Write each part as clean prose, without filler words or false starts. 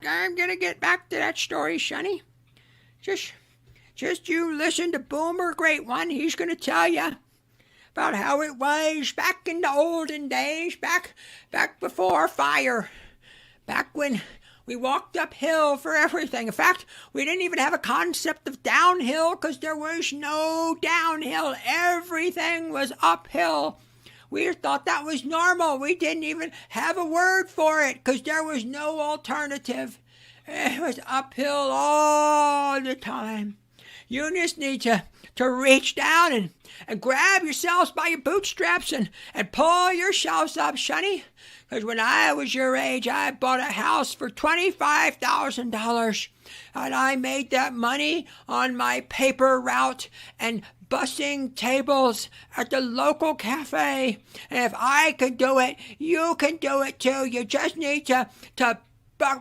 I'm gonna get back to that story, Sonny. Just, just you listen to Boomer Great One. He's gonna tell you about how it was back in the olden days, back before fire, back when we walked uphill for everything. In fact, we didn't even have a concept of downhill because there was no downhill. Everything was uphill. We thought that was normal. We didn't even have a word for it because there was no alternative. It was uphill all the time. You just need to reach down and grab yourselves by your bootstraps and pull yourselves up, Sonny. Because when I was your age, I bought a house for $25,000. And I made that money on my paper route and bussing tables at the local cafe. And if I could do it, you can do it too. You just need to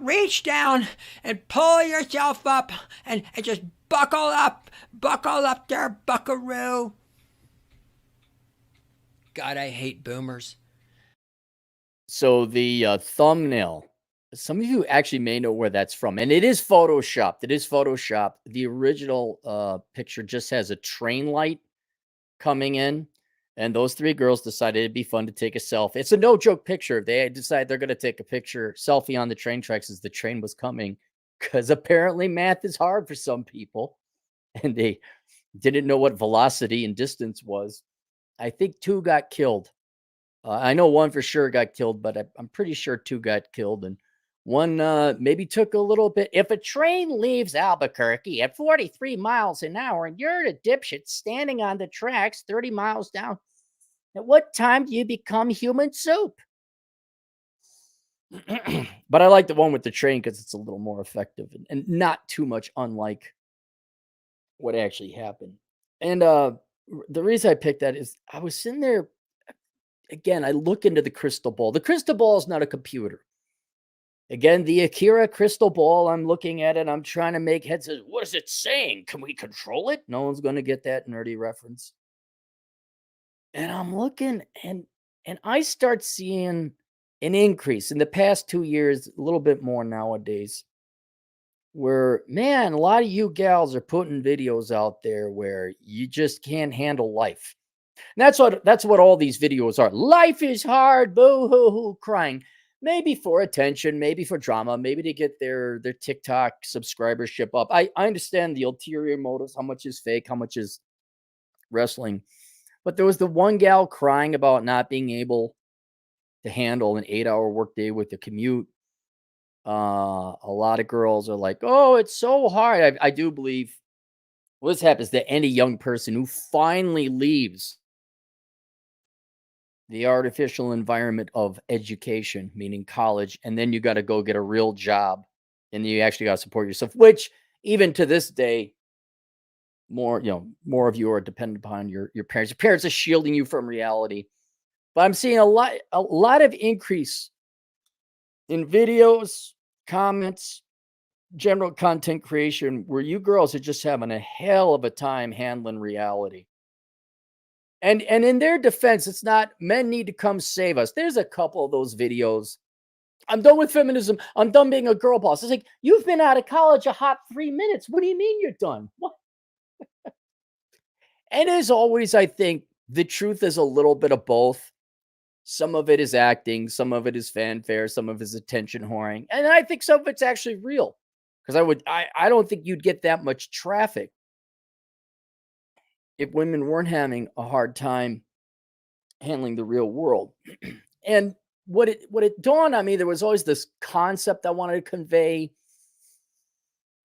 reach down and pull yourself up and just buckle up there, buckaroo. God, I hate boomers. So the thumbnail, some of you actually may know where that's from, and it is photoshopped. It is photoshopped. The original picture just has a train light coming in, and those three girls decided it'd be fun to take a selfie. It's a no joke picture. They decided they're going to take a selfie on the train tracks as the train was coming, because apparently math is hard for some people, and they didn't know what velocity and distance was. I think 2 got killed. I know 1 for sure got killed, but I'm pretty sure 2 got killed, and 1 maybe took a little bit. If a train leaves Albuquerque at 43 miles an hour and you're the dipshit standing on the tracks 30 miles down, at what time do you become human soup? But I like the one with the train because it's a little more effective and not too much unlike what actually happened. And the reason I picked that is I was sitting there. Again, I look into the crystal ball. The crystal ball is not a computer. Again, the Akira crystal ball, I'm looking at it. I'm trying to make heads. What is it saying? Can we control it? No one's going to get that nerdy reference. And I'm looking and I start seeing an increase in the past 2 years, a little bit more nowadays, where, man, a lot of you gals are putting videos out there where you just can't handle life. And that's what all these videos are. Life is hard, boo hoo hoo, crying. Maybe for attention, maybe for drama, maybe to get their TikTok subscribership up. I understand the ulterior motives, how much is fake, how much is wrestling. But there was the one gal crying about not being able to handle an 8-hour workday with the commute. A lot of girls are like, oh, it's so hard. I do believe what happens to any young person who finally leaves the artificial environment of education, meaning college, and then you got to go get a real job, and you actually got to support yourself, which even to this day, more of you are dependent upon your parents. Your parents are shielding you from reality. But I'm seeing a lot of increase in videos, comments, general content creation where you girls are just having a hell of a time handling reality. And in their defense, it's not men need to come save us. There's a couple of those videos. I'm done with feminism. I'm done being a girl boss. It's like, you've been out of college a hot 3 minutes. What do you mean you're done? What? And as always, I think the truth is a little bit of both. Some of it is acting. Some of it is fanfare. Some of it is attention whoring. And I think some of it's actually real. Because I don't think you'd get that much traffic if women weren't having a hard time handling the real world. And what it dawned on me, there was always this concept I wanted to convey.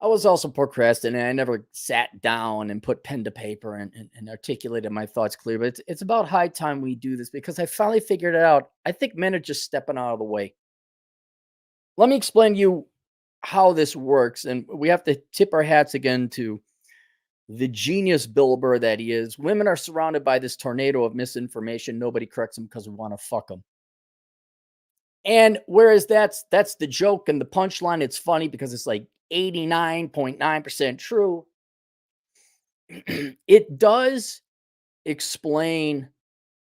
I was also procrastinating. I never sat down and put pen to paper and articulated my thoughts clearly. But it's about high time we do this because I finally figured it out. I think men are just stepping out of the way. Let me explain to you how this works. And we have to tip our hats again to the genius Bill Burr that he is. Women are surrounded by this tornado of misinformation. Nobody corrects them because we want to fuck them. And whereas that's the joke and the punchline, it's funny because it's like 89.9% true. It does explain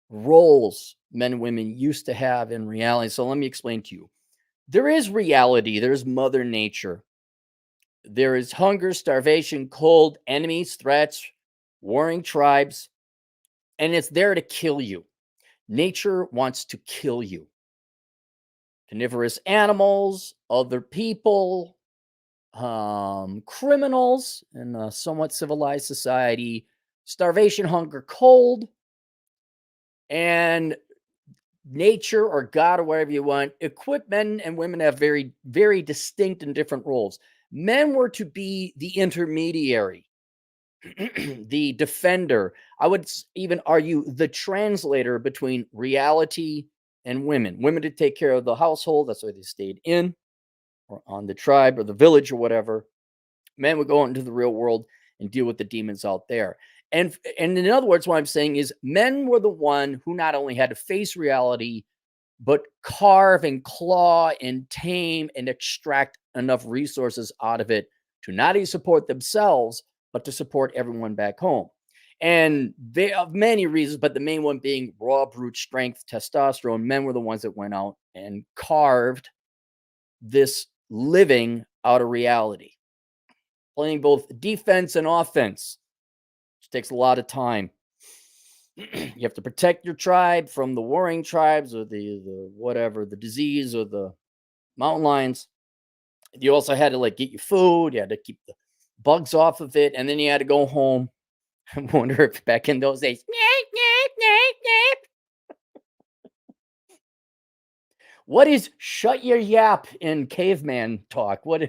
roles men and women used to have in reality. So let me explain to you. there is reality, there's Mother Nature. There is hunger, starvation, cold, enemies, threats, warring tribes, and it's there to kill you. Nature wants to kill you. Carnivorous animals, other people, criminals in a somewhat civilized society, starvation, hunger, cold, and nature or God or whatever you want, equip men and women have very, very distinct and different roles. Men were to be the intermediary, the defender. I would even argue the translator between reality and women. Women to take care of the household. That's why they stayed in or on the tribe or the village or whatever. Men would go out into the real world and deal with the demons out there. And in other words, what I'm saying is men were the one who not only had to face reality, but carve and claw and tame and extract enough resources out of it to not only support themselves, but to support everyone back home. And they have many reasons, but the main one being raw brute strength, testosterone. Men were the ones that went out and carved this living out of reality, playing both defense and offense, which takes a lot of time. You have to protect your tribe from the warring tribes or the whatever, the disease or the mountain lions. You also had to like get your food, you had to keep the bugs off of it, and then you had to go home. I wonder if back in those days, what is shut your yap in caveman talk? What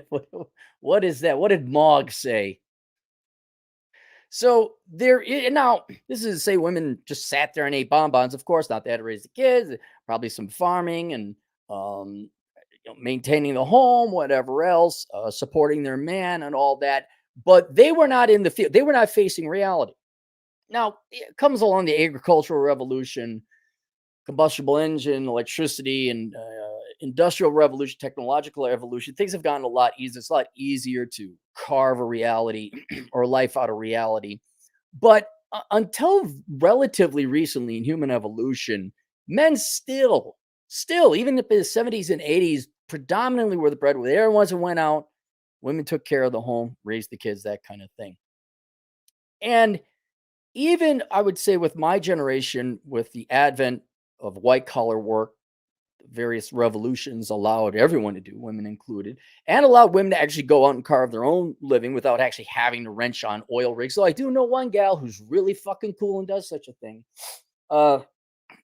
is that? What did Mog say? So now this is to say women just sat there and ate bonbons. Of course, not they had to raise the kids, probably some farming and maintaining the home, whatever else, supporting their man and all that. But they were not in the field. They were not facing reality. Now it comes along the agricultural revolution, combustible engine, electricity, and industrial revolution, technological evolution. Things have gotten a lot easier. It's a lot easier to carve a reality or life out of reality. But until relatively recently in human evolution, men still, even in the 70s and 80s, predominantly were the breadwinners. They were the ones who went out. Women took care of the home, raised the kids, that kind of thing. And even I would say with my generation, with the advent of white collar work, various revolutions allowed everyone to do, women included, and allowed women to actually go out and carve their own living without actually having to wrench on oil rigs. So I do know one gal who's really fucking cool and does such a thing.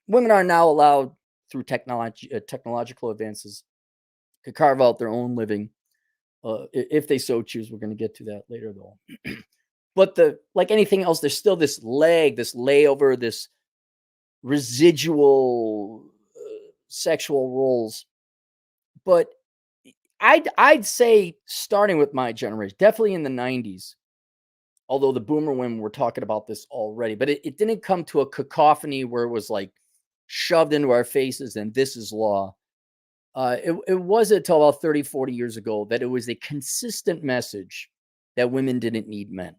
Women are now allowed through technological advances to carve out their own living if they so choose. We're going to get to that later, though. But like anything else, there's still this layover, this residual sexual roles. But I'd say starting with my generation, definitely in the 90s, although the boomer women were talking about this already, but it didn't come to a cacophony where it was like shoved into our faces and this is law. It wasn't until about 30, 40 years ago that it was a consistent message that women didn't need men.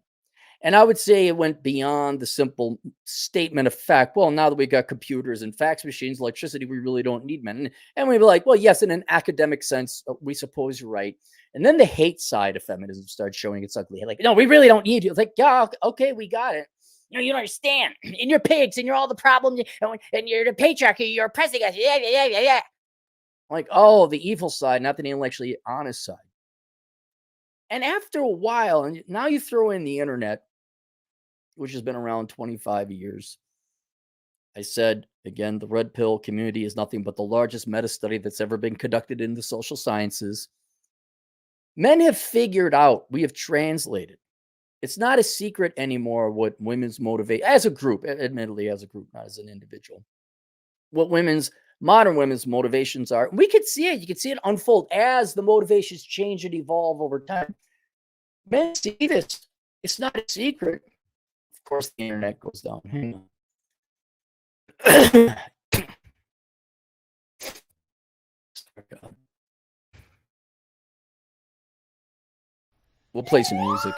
And I would say it went beyond the simple statement of fact. Well, now that we got computers and fax machines, electricity, we really don't need men. And we'd be like, well, yes, in an academic sense, we suppose you're right. And then the hate side of feminism started showing its ugly. Like, no, we really don't need you. It's like, yeah, okay, we got it. No, you don't understand. And you're pigs, and you're all the problem, and you're the patriarchy. You're oppressing us. Yeah. Like, oh, the evil side, not the intellectually honest side. And after a while, and now you throw in the internet, which has been around 25 years. I said, again, the red pill community is nothing but the largest meta study that's ever been conducted in the social sciences. Men have figured out, we have translated. It's not a secret anymore what women's motivate as a group, admittedly as a group, not as an individual. What modern women's motivations are. We could see it. You could see it unfold as the motivations change and evolve over time. Men see this. It's not a secret. Of course, the internet goes down. Hang on. We'll play some music.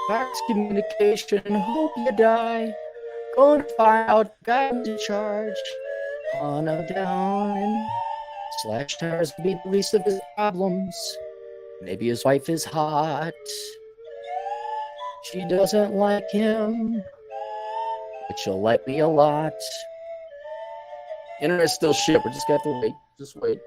Fax communication, hope you die. Going to find out guy who's in charge. On up down and Slash Tires will be the least of his problems. Maybe his wife is hot. She doesn't like him, but she'll like me a lot. Internet's still shit. We're just gonna have to wait. Just wait.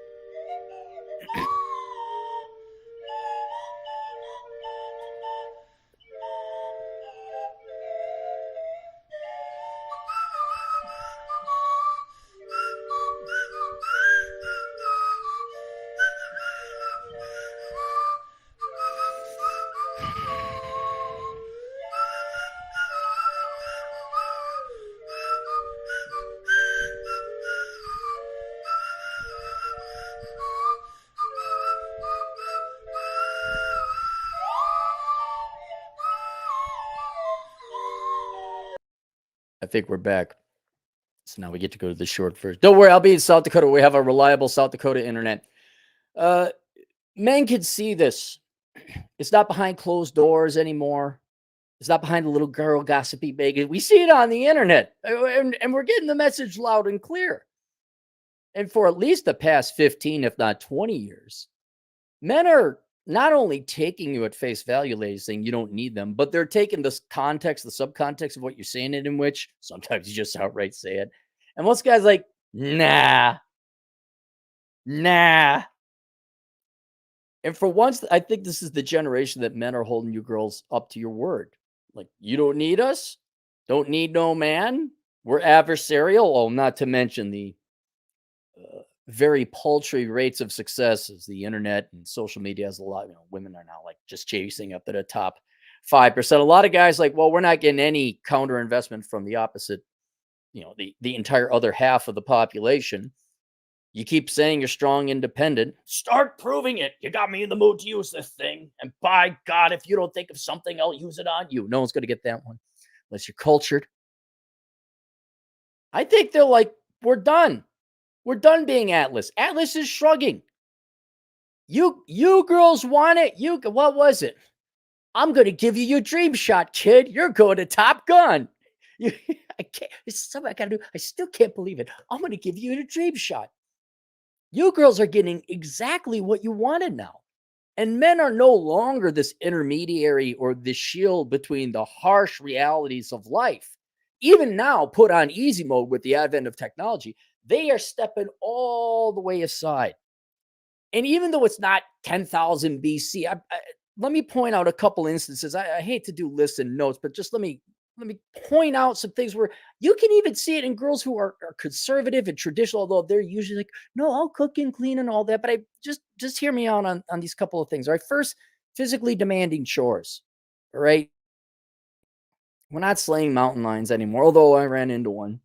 I think we're back. So now we get to go to the short version. Don't worry, I'll be in South Dakota. We have a reliable South Dakota internet. Men can see this. It's not behind closed doors anymore. It's not behind the little girl gossipy bacon. We see it on the internet. And we're getting the message loud and clear. And for at least the past 15, if not 20 years, men are not only taking you at face value, ladies, saying you don't need them, but they're taking the context, the subcontext of what you're saying it in, which sometimes you just outright say it. And most guys like, nah. And for once, I think this is the generation that men are holding you girls up to your word. Like, you don't need us. Don't need no man. We're adversarial. Oh, not to mention the very paltry rates of success as the internet and social media has a lot. Women are now like just chasing up to the top 5%. A lot of guys like, well, we're not getting any counter investment from the opposite, the entire other half of the population. You keep saying you're strong, independent. Start proving it. You got me in the mood to use this thing. And by God, if you don't think of something, I'll use it on you. No one's going to get that one unless you're cultured. I think they're like, we're done. We're done being Atlas. Atlas is shrugging. You girls want it. What was it? I'm going to give you your dream shot, kid. You're going to Top Gun. I can't. It's something I got to do. I still can't believe it. I'm going to give you your dream shot. You girls are getting exactly what you wanted now. And men are no longer this intermediary or this shield between the harsh realities of life. Even now, put on easy mode with the advent of technology, they are stepping all the way aside. And even though it's not 10,000 BC, let me point out a couple instances. I hate to do lists and notes, but just let me point out some things where you can even see it in girls who are conservative and traditional, although they're usually like, no, I'll cook and clean and all that. But I just hear me out on these couple of things. All right. First, physically demanding chores. All right. We're not slaying mountain lions anymore, although I ran into one.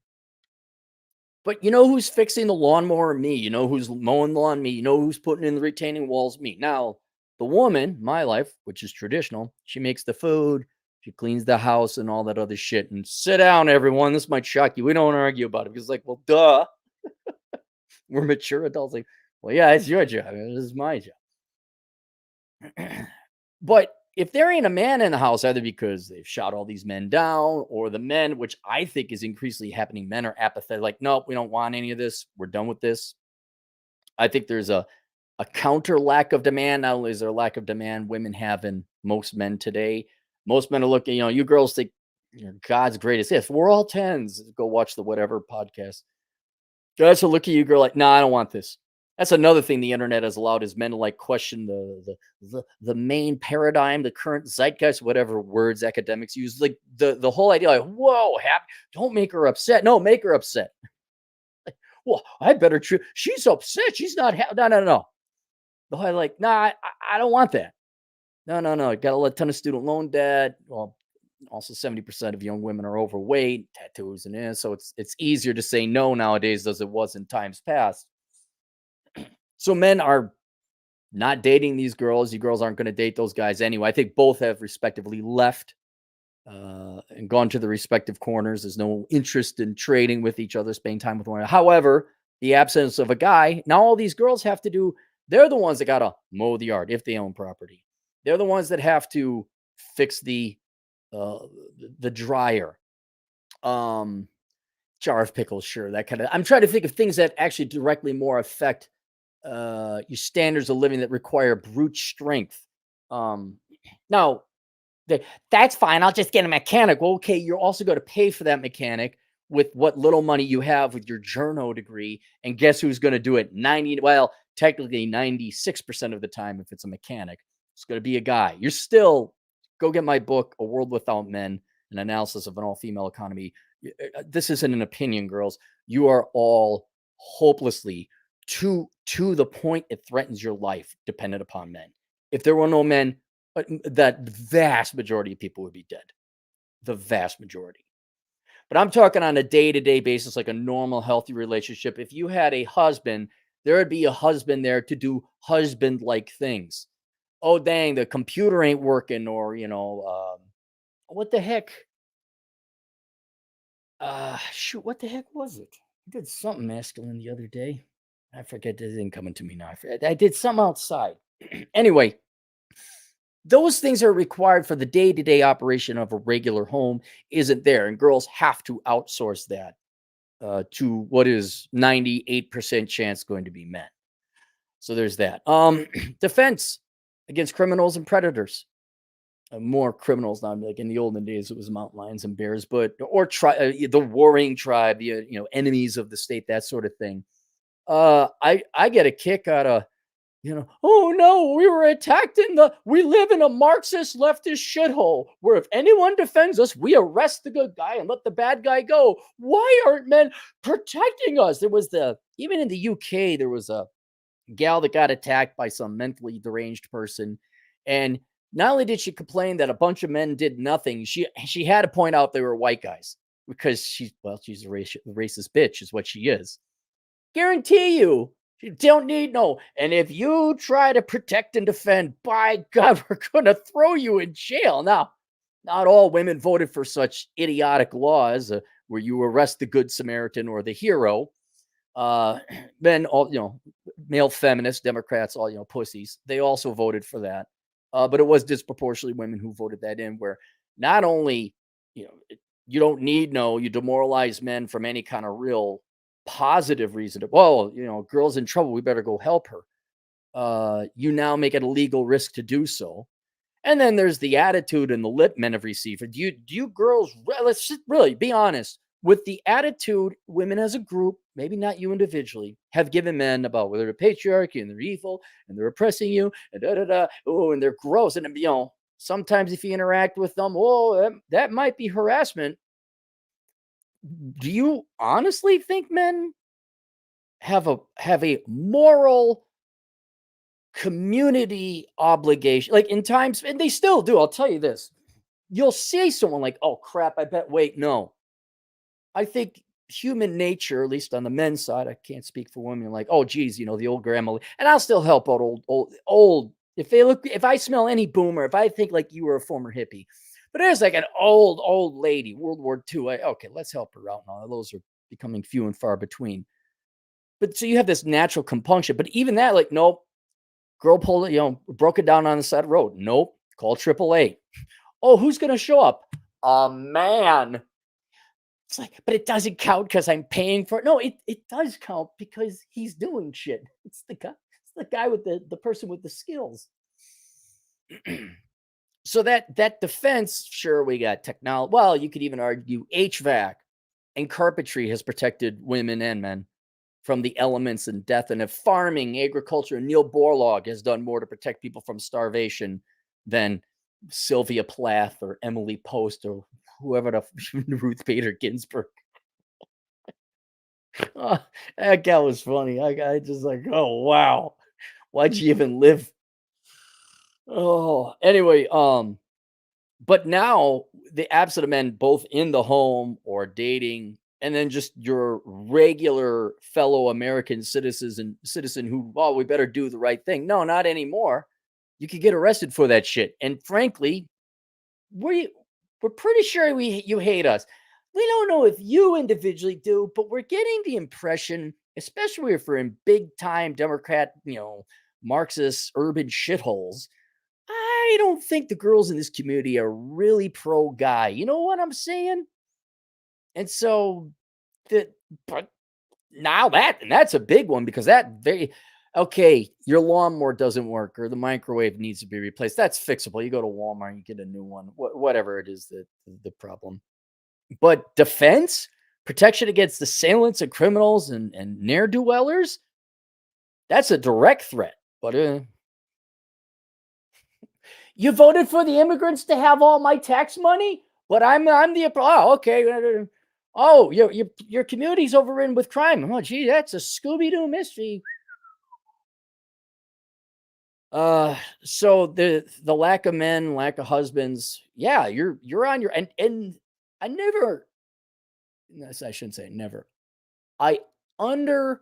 But you know who's fixing the lawnmower? Me. You know who's mowing the lawn? Me. You know who's putting in the retaining walls? Me. Now, the woman, my life, which is traditional, she makes the food, she cleans the house and all that other shit. And sit down, everyone. This might shock you. We don't argue about it because, like, well, duh. We're mature adults. Like, well, yeah, it's your job. This is my job. But if there ain't a man in the house, either because they've shot all these men down or the men, which I think is increasingly happening, men are apathetic. Like, nope, we don't want any of this. We're done with this. I think there's a counter lack of demand. Not only is there a lack of demand, women have in most men today. Most men are looking, you girls think you're God's greatest hits. We're all tens. Go watch the whatever podcast. Guys will look at you, girl, like, nah, I don't want this. That's another thing the internet has allowed is men to like question the main paradigm, the current zeitgeist, whatever words academics use. Like the whole idea, like, whoa, don't make her upset. No, make her upset. Like, well, I better she's upset. She's not no. The whole like, nah, I don't want that. No. Got a ton of student loan debt. Well, also 70% of young women are overweight, tattoos and this. So it's easier to say no nowadays as it was in times past. So men are not dating these girls. You girls aren't going to date those guys anyway. I think both have respectively left and gone to the respective corners. There's no interest in trading with each other, spending time with one another. However, the absence of a guy, now all these girls have to do, they're the ones that got to mow the yard if they own property. They're the ones that have to fix the uh, the dryer, um, jar of pickles, sure, that kind of. I'm trying to think of things that actually directly more affect your standards of living that require brute strength. Um, Now, that's fine. I'll just get a mechanic. Well, okay, you're also going to pay for that mechanic with what little money you have with your journo degree. And guess who's going to do it? Technically 96% of the time, if it's a mechanic, it's going to be a guy. You're still, go get my book, A World Without Men, an analysis of an all female economy. This isn't an opinion, girls. You are all hopelessly to the point it threatens your life dependent upon men. If there were no men, that vast majority of people would be dead. The vast majority. But I'm talking on a day-to-day basis, like a normal, healthy relationship. If you had a husband, there would be a husband there to do husband-like things. Oh, dang, the computer ain't working, or what the heck? Shoot, what the heck was it? I did something masculine the other day. I forget. This isn't coming to me now. I did something outside. Anyway, those things are required for the day-to-day operation of a regular home isn't there, and girls have to outsource that to what is 98% chance going to be men. So there's that. Defense against criminals and predators. More criminals now, like in the olden days, it was mountain lions and bears, but the warring tribe, the enemies of the state, that sort of thing. I get a kick out of oh no, we were attacked we live in a Marxist leftist shithole where if anyone defends us, we arrest the good guy and let the bad guy go. Why aren't men protecting us? Even in the UK, there was a gal that got attacked by some mentally deranged person. And not only did she complain that a bunch of men did nothing, she had to point out they were white guys because she's a racist bitch is what she is. Guarantee you, you don't need no. And if you try to protect and defend, by God, we're going to throw you in jail. Now, not all women voted for such idiotic laws where you arrest the good Samaritan or the hero. Men, all male feminists, Democrats, all pussies. They also voted for that, but it was disproportionately women who voted that in. Where not only you don't need you demoralize men from any kind of real positive reason to, girl's in trouble, we better go help her. You now make it a legal risk to do so. And then there's the attitude and the lip men have received. Do you girls, let's just really be honest, with the attitude women as a group, maybe not you individually, have given men about whether the patriarchy and they're evil and they're oppressing you and and they're gross. And sometimes if you interact with them, that might be harassment. Do you honestly think men have a moral community obligation, like in times, and they still do? I'll tell you this: you'll see someone like, "Oh crap, I bet." Wait, no. I think human nature, at least on the men's side, I can't speak for women. Like, oh, geez, the old grandma, and I'll still help out old. If I smell any boomer, if I think like you were a former hippie, but there's like an old lady, World War II. Okay, let's help her out. Now those are becoming few and far between. But so you have this natural compunction. But even that, like, nope. Girl pulled it, broke it down on the side of the road. Nope. Call AAA. Oh, who's gonna show up? A man. It's like, but it doesn't count because I'm paying for it. No, it does count because he's doing shit. It's the guy with the person with the skills. So that defense, sure, we got technology. Well, you could even argue HVAC and carpentry has protected women and men from the elements and death. And if farming, agriculture, Neil Borlaug has done more to protect people from starvation than Sylvia Plath or Emily Post or whoever Ruth Bader Ginsburg. Oh, that gal was funny. I just like, oh wow, why'd you even live? Oh, anyway, but now the absent of men, both in the home or dating, and then just your regular fellow American citizen who, we better do the right thing. No, not anymore. You could get arrested for that shit. And frankly, we're pretty sure you hate us. We don't know if you individually do, but we're getting the impression, especially if we're in big time Democrat, Marxist urban shitholes. I don't think the girls in this community are really pro guy. You know what I'm saying? And so that, but now that's a big one because that very okay, your lawnmower doesn't work or the microwave needs to be replaced. That's fixable. You go to Walmart and you get a new one. Whatever it is that the problem. But defense, protection against assailants and criminals and ne'er-do-wellers, that's a direct threat. But you voted for the immigrants to have all my tax money, but I'm the okay. Oh, your community's overrun with crime. Oh, gee, that's a Scooby Doo mystery. So the lack of men, lack of husbands. Yeah, you're on your and I never. I shouldn't say never. I under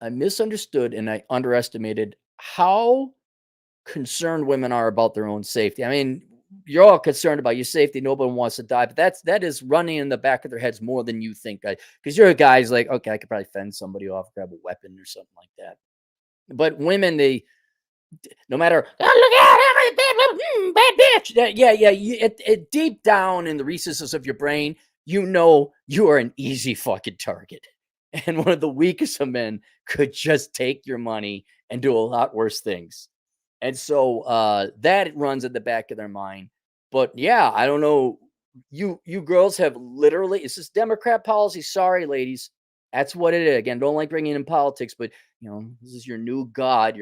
I misunderstood and I underestimated how concerned women are about their own safety. I mean, you're all concerned about your safety. Nobody wants to die, but that is running in the back of their heads more than you think. Because you're a guy's like, okay, I could probably fend somebody off, grab a weapon or something like that. But women, they no matter oh, look at bad bitch. Yeah. Deep down in the recesses of your brain, you know you are an easy fucking target. And one of the weakest of men could just take your money and do a lot worse things. And so that runs at the back of their mind. But yeah, I don't know. You girls have literally, it's just Democrat policy. Sorry, ladies. That's what it is. Again, don't like bringing in politics, but this is your new god.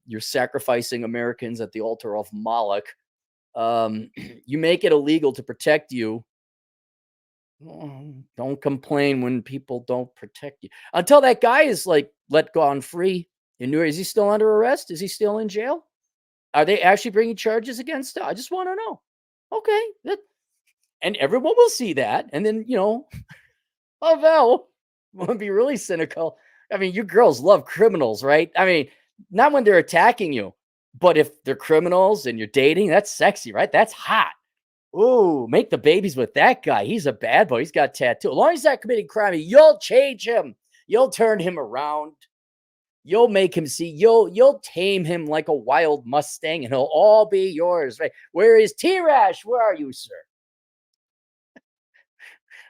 You're sacrificing Americans at the altar of Moloch. You make it illegal to protect you. Don't complain when people don't protect you. Until that guy is like let gone free. Is he still under arrest? Is he still in jail? Are they actually bringing charges against him? I just want to know. Okay. And everyone will see that. And then, oh, well, want to be really cynical. I mean, you girls love criminals, right? I mean, not when they're attacking you, but if they're criminals and you're dating, that's sexy, right? That's hot. Ooh, make the babies with that guy. He's a bad boy. He's got tattoo. As long as he's not committing crime, you'll change him. You'll turn him around. You'll make him see. You'll tame him like a wild Mustang, and he'll all be yours. Right? Where is T-Rash? Where are you, sir?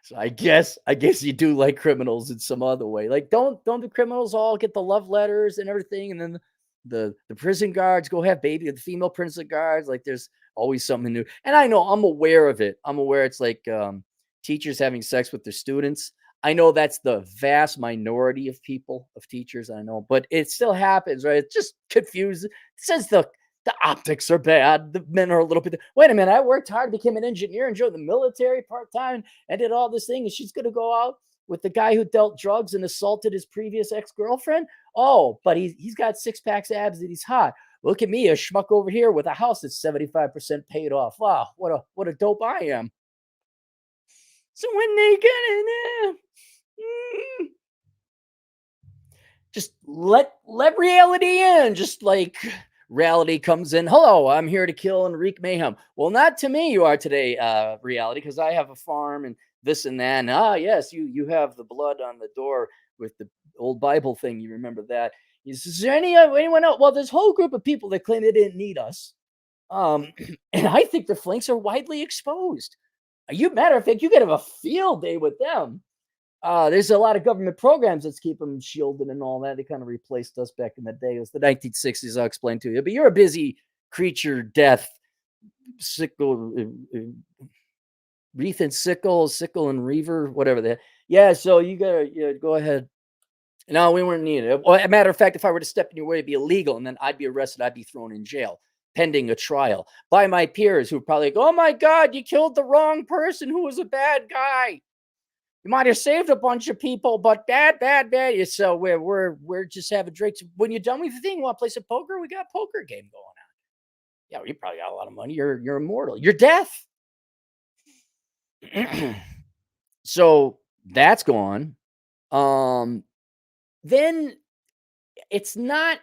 So I guess you do like criminals in some other way. Like, don't the criminals all get the love letters and everything, and then the prison guards go have baby, the female prison guards. Like, there's always something new. And I know I'm aware of it. I'm aware it's like teachers having sex with their students. I know that's the vast minority of teachers. I know, but it still happens, right? It's just confused. It says the optics are bad. The men are a little bit. Wait a minute. I worked hard, became an engineer, and joined the military part time, and did all this thing. And she's going to go out with the guy who dealt drugs and assaulted his previous ex girlfriend. Oh, but he's got 6-pack abs and he's hot. Look at me, a schmuck over here with a house that's 75% paid off. Wow, what a dope I am. So when they get in there, just let reality in. Just like reality comes in. Hello, I'm here to kill and wreak mayhem. Well, not to me you are today, reality, because I have a farm and this and that. And yes, you have the blood on the door with the old Bible thing. You remember that? Is there anyone else? Well, there's a whole group of people that claim they didn't need us. And I think the flanks are widely exposed. Matter of fact, you could have a field day with them. There's a lot of government programs that keep them shielded and all that. They kind of replaced us back in the day. It was the 1960s. I'll explain to you. But you're a busy creature, death, sickle, wreath and sickle and reaver, whatever that. Yeah, so you gotta go ahead. No, we weren't needed. Well, as a matter of fact, if I were to step in your way, it'd be illegal, and then I'd be arrested. I'd be thrown in jail pending a trial by my peers who probably go, "Oh my God, you killed the wrong person who was a bad guy. You might have saved a bunch of people, but bad. So we're just having drinks. When you're done with the thing, you want to play some poker? We got a poker game going on. Yeah, well, you probably got a lot of money. You're immortal. You're death." So that's gone. Then it's not.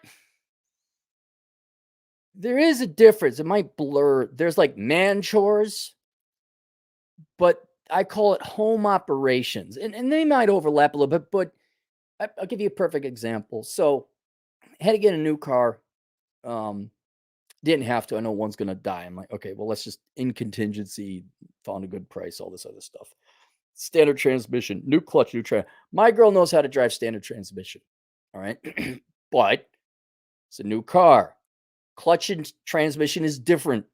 There is a difference. It might blur. There's like man chores, but I call it home operations, and they might overlap a little bit, but I'll give you a perfect example. So I had to get a new car. Didn't have to. I know one's gonna die. I'm like, okay, well, let's just in contingency, found a good price, all this other stuff. Standard transmission, new clutch, new train. My girl knows how to drive standard transmission. All right. But it's a new car. Clutch and transmission is different.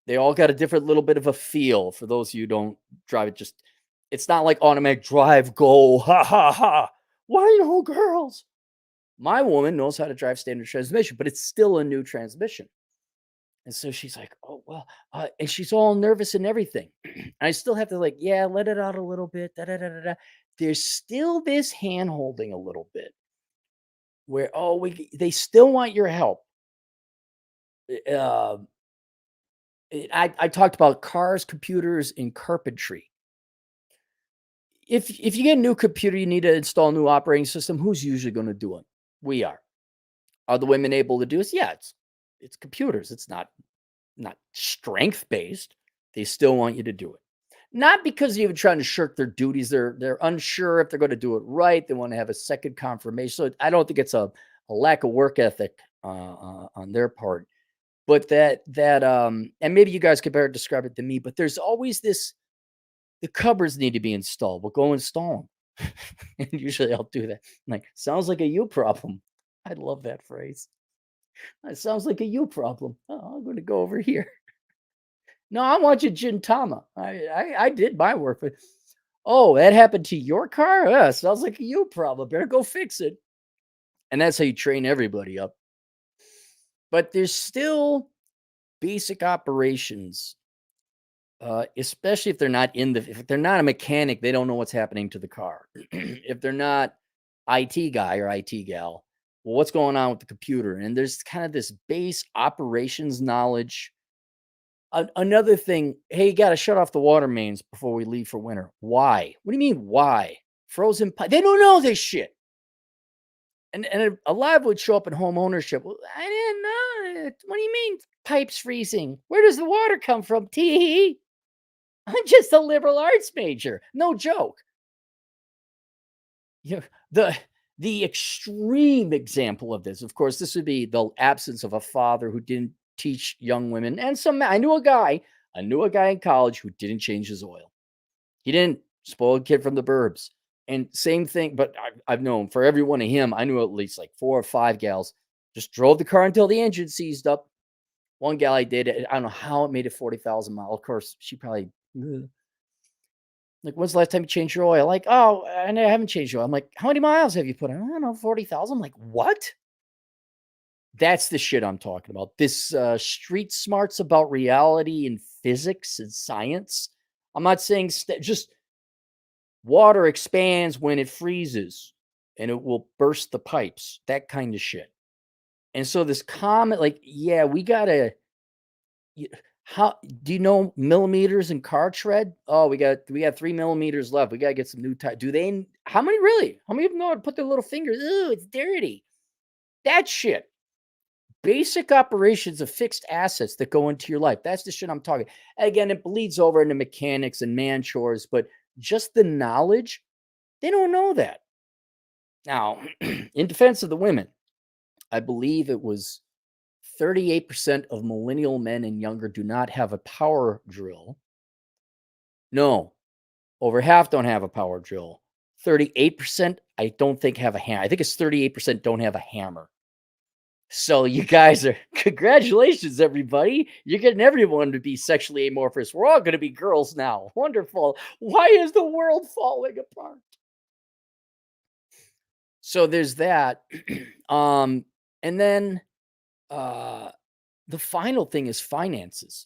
They all got a different little bit of a feel. For those of you who don't drive it, just it's not like automatic drive, go, ha ha ha. Why no girls? My woman knows how to drive standard transmission, but it's still a new transmission. And so she's like, "Oh, well," and she's all nervous and everything. I still have to like, yeah, let it out a little bit. Da, da, da, da, da. There's still this hand holding a little bit where, oh, they still want your help. Uh, I talked about cars, computers, and carpentry. If you get a new computer, you need to install a new operating system. Who's usually going to do it? We are. Are the women able to do this? Yeah, it's computers. It's not strength based. They still want you to do it. Not because you're even trying to shirk their duties. They're unsure if they're going to do it right. They want to have a second confirmation. So I don't think it's a lack of work ethic on their part. But and maybe you guys could better describe it than me, but there's always this, the cupboards need to be installed. We'll go install them. And usually I'll do that. I'm like, sounds like a you problem. I love that phrase. It sounds like a you problem. Oh, I'm going to go over here. No, I want you Gintama. I did my work, but oh, that happened to your car? Yeah, sounds like a you problem. Better go fix it. And that's how you train everybody up. But there's still basic operations, especially if they're not if they're not a mechanic, they don't know what's happening to the car. If they're not IT guy or IT gal, well, what's going on with the computer? And there's kind of this base operations knowledge. Another thing, hey, you got to shut off the water mains before we leave for winter. Why? What do you mean, why? Frozen pipe. They don't know this shit. And a lot would show up in home ownership. Well, I didn't know it. What do you mean pipes freezing? Where does the water come from? Tee. I'm just a liberal arts major. No joke. You know, the extreme example of this, of course, this would be the absence of a father who didn't teach young women. And I knew a guy in college who didn't change his oil. He didn't. Spoiled kid from the burbs. And same thing, but I've known for every one of him, I knew at least like 4 or 5 gals just drove the car until the engine seized up. One gal I did, I don't know how it made it 40,000 miles. Of course, she probably like, when's the last time you changed your oil? Like, oh, and I haven't changed your oil. I'm like, how many miles have you put in? I don't know, 40,000. I'm like, what? That's the shit I'm talking about. This street smarts about reality and physics and science. I'm not saying just water expands when it freezes and it will burst the pipes, that kind of shit. And so this comment, like, yeah, we gotta. How do you know millimeters in car tread? Oh, we got 3 millimeters left. We gotta get some new tires. Do they? How many really? How many of them know how to put their little fingers? Ooh, it's dirty. That shit. Basic operations of fixed assets that go into your life. That's the shit I'm talking. Again, it bleeds over into mechanics and man chores, but just the knowledge, they don't know that. Now, in defense of the women, I believe it was 38% of millennial men and younger do not have a power drill. No, over half don't have a power drill. 38%, I don't think have a hammer. I think it's 38% don't have a hammer. So you guys are, congratulations, everybody. You're getting everyone to be sexually amorphous. We're all going to be girls now. Wonderful. Why is the world falling apart? So there's that. And then the final thing is finances.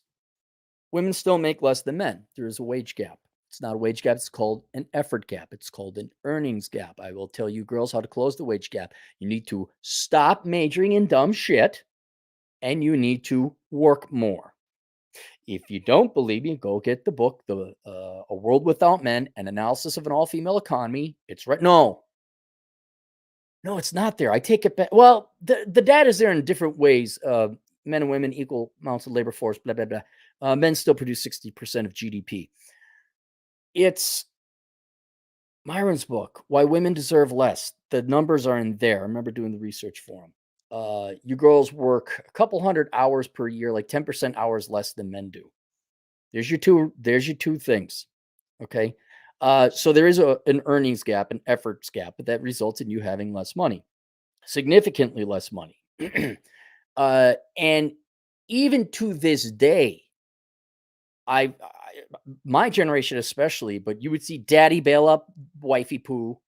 Women still make less than men. There is a wage gap. It's not a wage gap. It's called an effort gap. It's called an earnings gap. I will tell you girls how to close the wage gap. You need to stop majoring in dumb shit and you need to work more. If you don't believe me, go get the book, A World Without Men, An Analysis of an All-Female Economy. It's right. No, it's not there. I take it back. Well, the data is there in different ways. Men and women, equal amounts of labor force, blah, blah, blah. Men still produce 60% of GDP. It's Myron's book, Why Women Deserve Less. The numbers are in there. I remember doing the research for him. you girls work a couple hundred hours per year, like 10% hours less than men do. There's your two things. Okay. So there is an earnings gap, an efforts gap, but that results in you having less money, significantly less money. And even to this day, I my generation especially, but you would see daddy bail up wifey poo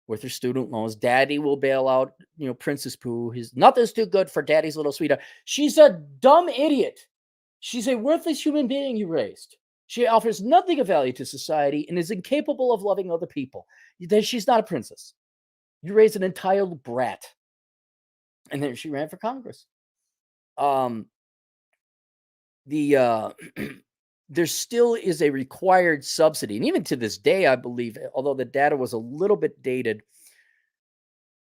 with her student loans. Daddy will bail out, Princess Pooh. His nothing's too good for daddy's little sweetheart. She's a dumb idiot. She's a worthless human being you raised. She offers nothing of value to society and is incapable of loving other people. Then she's not a princess. You raised an entitled brat. And then she ran for Congress. Um, the there still is a required subsidy, and even to this day, I believe, although the data was a little bit dated.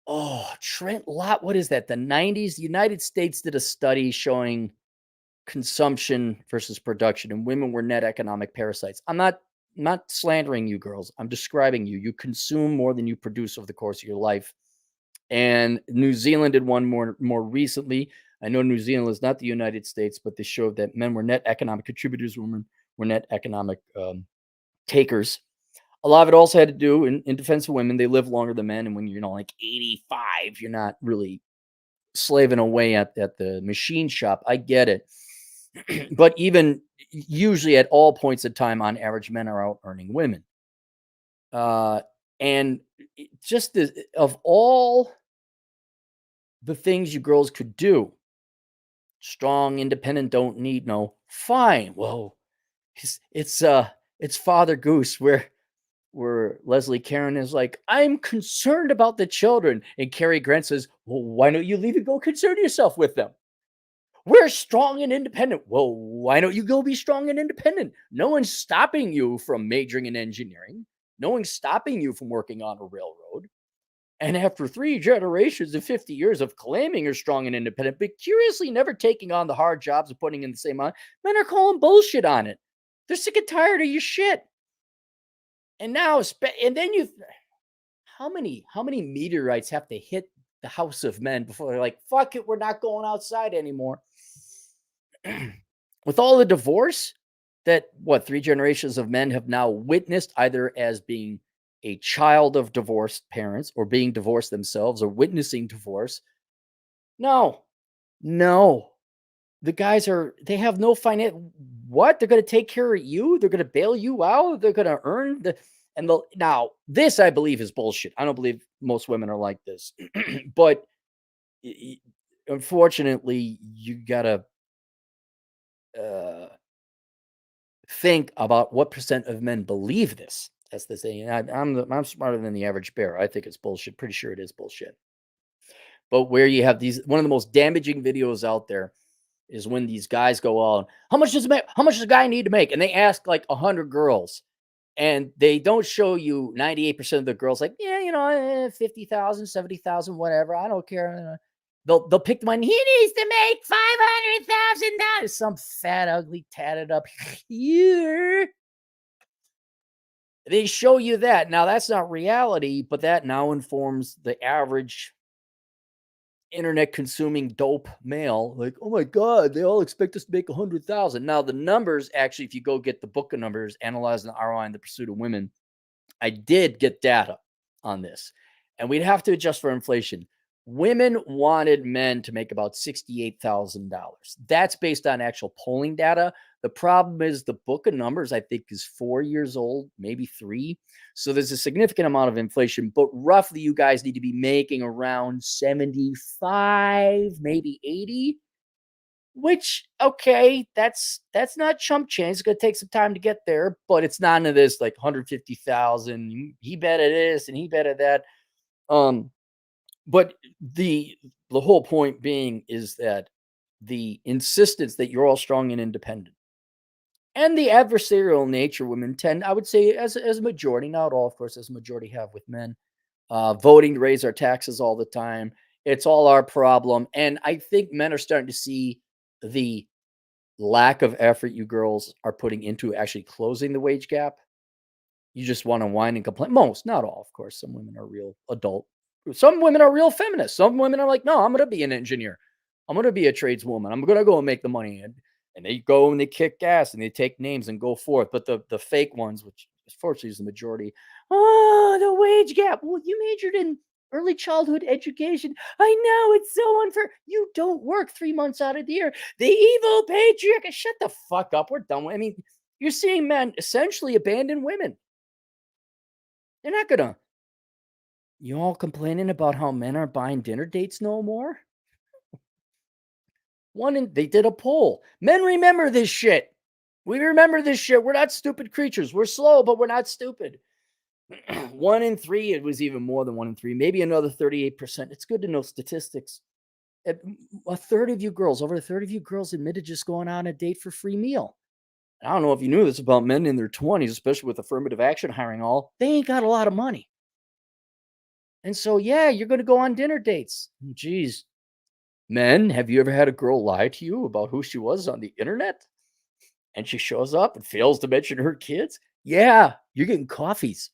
Oh, Trent Lott, what is that? The 90s, the United States did a study showing consumption versus production, and women were net economic parasites. I'm not slandering you girls. I'm describing you. You consume more than you produce over the course of your life. And New Zealand did one more recently. I know New Zealand is not the United States, but they showed that men were net economic contributors, women were net economic takers. A lot of it also had to do in defense of women. They live longer than men, and when you're like 85, you're not really slaving away at the machine shop. I get it. But even usually at all points of time, on average, men are out earning women. And just of all the things you girls could do, strong, independent, don't need no, fine. Well, it's Father Goose where Leslie Caron is like, I'm concerned about the children. And Cary Grant says, well, why don't you leave and go concern yourself with them? We're strong and independent. Well, why don't you go be strong and independent? No one's stopping you from majoring in engineering. No one's stopping you from working on a railroad. And after 3 generations and 50 years of claiming you're strong and independent, but curiously never taking on the hard jobs and putting in the same amount, men are calling bullshit on it. They're sick and tired of your shit. And now, and then how many meteorites have to hit the house of men before they're like, fuck it, we're not going outside anymore? With all the divorce that 3 generations of men have now witnessed, either as being a child of divorced parents or being divorced themselves or witnessing divorce. No. The guys they have no finance. What? They're going to take care of you? They're going to bail you out? They're going to earn now, this I believe is bullshit. I don't believe most women are like this. But unfortunately, you got to think about what percent of men believe this. That's the thing. I'm smarter than the average bear. I think it's bullshit. Pretty sure it is bullshit. But where you have one of the most damaging videos out there is when these guys go on, how much does a guy need to make? And they ask like 100 girls, and they don't show you 98% of the girls like, yeah, 50,000, 70,000, whatever. I don't care. They'll pick the one. He needs to make $500,000. Some fat, ugly, tatted up here. They show you that. Now, that's not reality, but that now informs the average internet consuming dope male. Like, oh my God, they all expect us to make 100,000. Now, the numbers, actually, if you go get the book of numbers, Analyzing the ROI in the Pursuit of Women, I did get data on this. And we'd have to adjust for inflation. Women wanted men to make about $68,000. That's based on actual polling data. The problem is the book of numbers, I think, is 4 years old, maybe 3. So there's a significant amount of inflation, but roughly you guys need to be making around 75, maybe 80, which, okay, that's not chump change. It's going to take some time to get there, but it's not into this like 150,000. He bet at this and he bet at that. But the whole point being is that the insistence that you're all strong and independent and the adversarial nature women tend, I would say, as a majority, not all, of course, as a majority have with men, voting to raise our taxes all the time. It's all our problem. And I think men are starting to see the lack of effort you girls are putting into actually closing the wage gap. You just want to whine and complain. Most, not all, of course. Some women are real adult Some women are real feminists. Some women are like, no, I'm going to be an engineer. I'm going to be a tradeswoman. I'm going to go and make the money. And they go and they kick gas and they take names and go forth. But the fake ones, which unfortunately is the majority, oh, the wage gap. Well, you majored in early childhood education. I know it's so unfair. You don't work 3 months out of the year. The evil patriarchy. Shut the fuck up. We're done. I mean, you're seeing men essentially abandon women. They're not going to. You all complaining about how men aren't buying dinner dates no more? They did a poll. Men remember this shit. We remember this shit. We're not stupid creatures. We're slow, but we're not stupid. 1 in 3, it was even more than 1 in 3, maybe another 38%. It's good to know statistics. A third of you girls, over a third of you girls admitted just going on a date for free meal. I don't know if you knew this about men in their 20s, especially with affirmative action hiring all. They ain't got a lot of money. And so, yeah, you're going to go on dinner dates. Geez. Men, have you ever had a girl lie to you about who she was on the internet? And she shows up and fails to mention her kids? Yeah, you're getting coffees.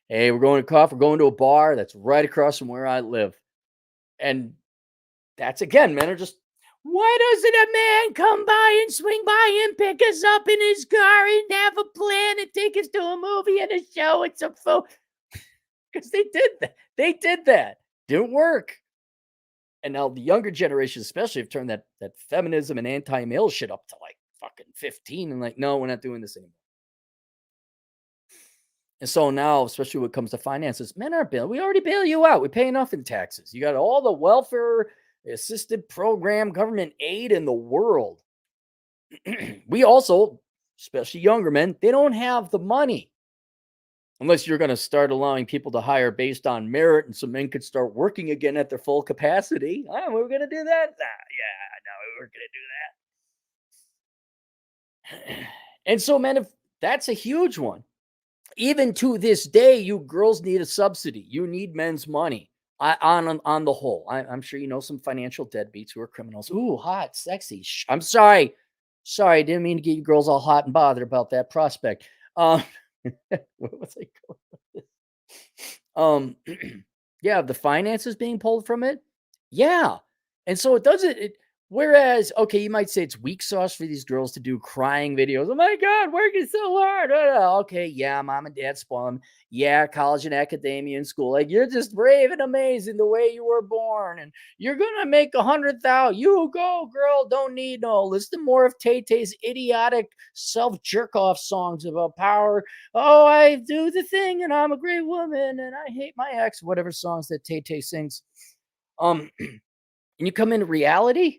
Hey, we're going to coffee. We're going to a bar that's right across from where I live. And that's, again, men are just, why doesn't a man come by and swing by and pick us up in his car and have a plan and take us to a movie and a show and some food? Because they did that. They did that. Didn't work. And now the younger generation, especially, have turned that feminism and anti-male shit up to like fucking 15 and like, no, we're not doing this anymore. And so now, especially when it comes to finances, men aren't bailing. We already bail you out. We pay enough in taxes. You got all the welfare assisted program government aid in the world. We also, especially younger men, they don't have the money. Unless you're going to start allowing people to hire based on merit and some men could start working again at their full capacity. Oh, we're going to do that? Yeah, no, we're going to do that. And so, men, if that's a huge one. Even to this day, you girls need a subsidy. You need men's money on the whole. I'm sure you know some financial deadbeats who are criminals. Ooh, hot, sexy. I'm sorry. Sorry, I didn't mean to get you girls all hot and bothered about that prospect. What was I going with this? Yeah, the finances being pulled from it. Yeah. And so it doesn't, whereas, okay, you might say it's weak sauce for these girls to do crying videos. Oh my God, working so hard. Okay, yeah, mom and dad spoil them. Yeah, college and academia and school. Like, you're just brave and amazing the way you were born. And you're going to make 100,000. You go, girl. Don't need no. Listen more of Tay-Tay's idiotic self-jerk-off songs about power. Oh, I do the thing and I'm a great woman and I hate my ex. Whatever songs that Tay-Tay sings. And you come into reality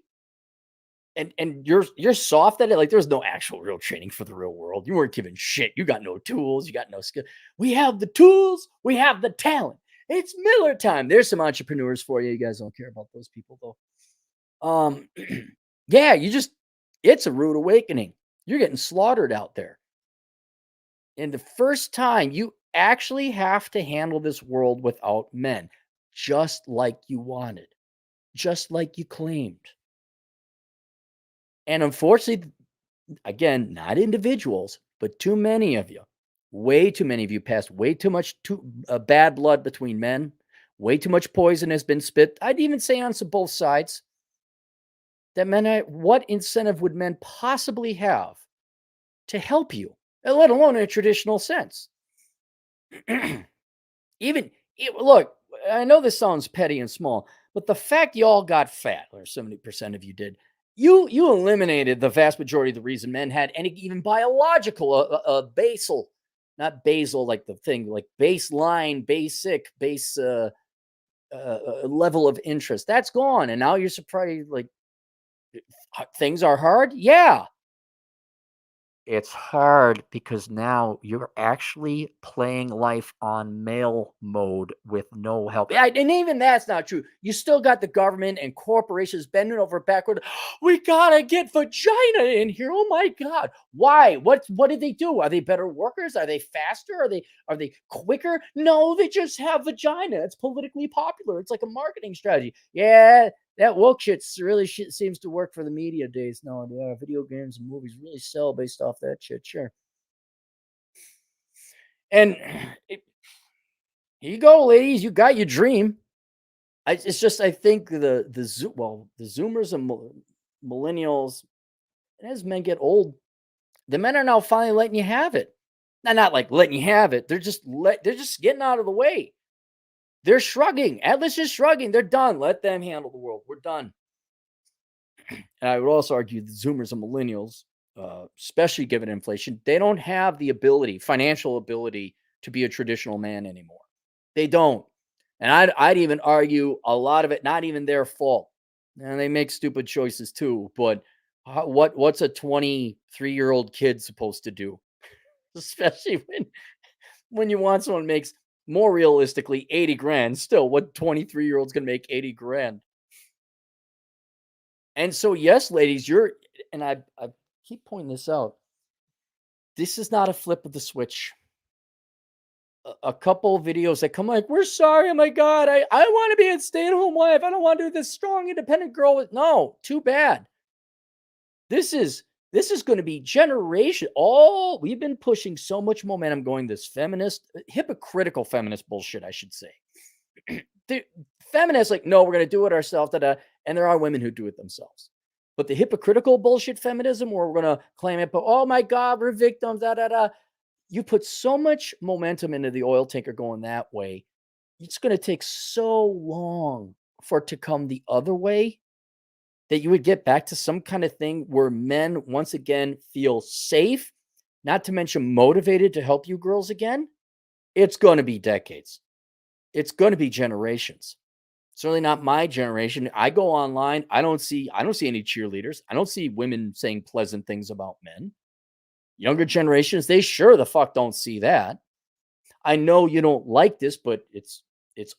and you're soft at it. Like, there's no actual real training for the real world. You weren't given shit. You got no tools. You got no skill. We have the tools. We have the talent. It's Miller time. There's some entrepreneurs for you. You guys don't care about those people though. Yeah, it's a rude awakening. You're getting slaughtered out there. And the first time you actually have to handle this world without men, just like you wanted, just like you claimed. And unfortunately, again, not individuals, but too many of you, way too many of you passed way too much bad blood between men. Way too much poison has been spit. I'd even say on both sides that what incentive would men possibly have to help you, let alone in a traditional sense? Look, I know this sounds petty and small, but the fact you all got fat, or 70% of you did, you eliminated the vast majority of the reason men had any even biological basal, not basal like the thing, like baseline, basic, base level of interest. That's gone. And now you're surprised, like, things are hard. Yeah. It's hard because now you're actually playing life on male mode with no help. And even that's not true. You still got the government and corporations bending over backward. We gotta get vagina in here. Oh my God. Why? What did they do? Are they better workers? Are they faster? Are they quicker? No, they just have vagina. It's politically popular. It's like a marketing strategy. Yeah. That woke shit really seems to work for the media days now. Yeah, video games and movies really sell based off that shit. Sure. And here you go, ladies. You got your dream. It's just I think the Zoomers and millennials, as men get old, the men are now finally letting you have it. Not like letting you have it. They're just getting out of the way. They're shrugging. Atlas is shrugging. They're done. Let them handle the world. We're done. And I would also argue the Zoomers and millennials, especially given inflation, they don't have the ability, financial ability, to be a traditional man anymore. They don't. And I'd even argue a lot of it not even their fault. And they make stupid choices too. But what's a 23-year-old kid supposed to do? Especially when you want someone who makes more realistically 80 grand. Still, what 23-year-old's gonna make 80 grand? And so, yes, ladies, and I keep pointing this out. This is not a flip of the switch. A couple of videos that come like, we're sorry, oh my God, I want to be a stay-at-home wife. I don't want to do this strong, independent girl. No, too bad. This is going to be generation. We've been pushing so much momentum going this hypocritical feminist bullshit, I should say. The feminists like, no, we're going to do it ourselves. And there are women who do it themselves. But the hypocritical bullshit feminism where we're going to claim it, but oh my God, we're victims, You put so much momentum into the oil tanker going that way. It's going to take so long for it to come the other way that you would get back to some kind of thing where men once again feel safe, not to mention motivated to help you girls again. It's going to be decades. It's going to be generations. Certainly not my generation. I go online. I don't see any cheerleaders. I don't see women saying pleasant things about men. Younger generations, they sure the fuck don't see that. I know you don't like this, but it's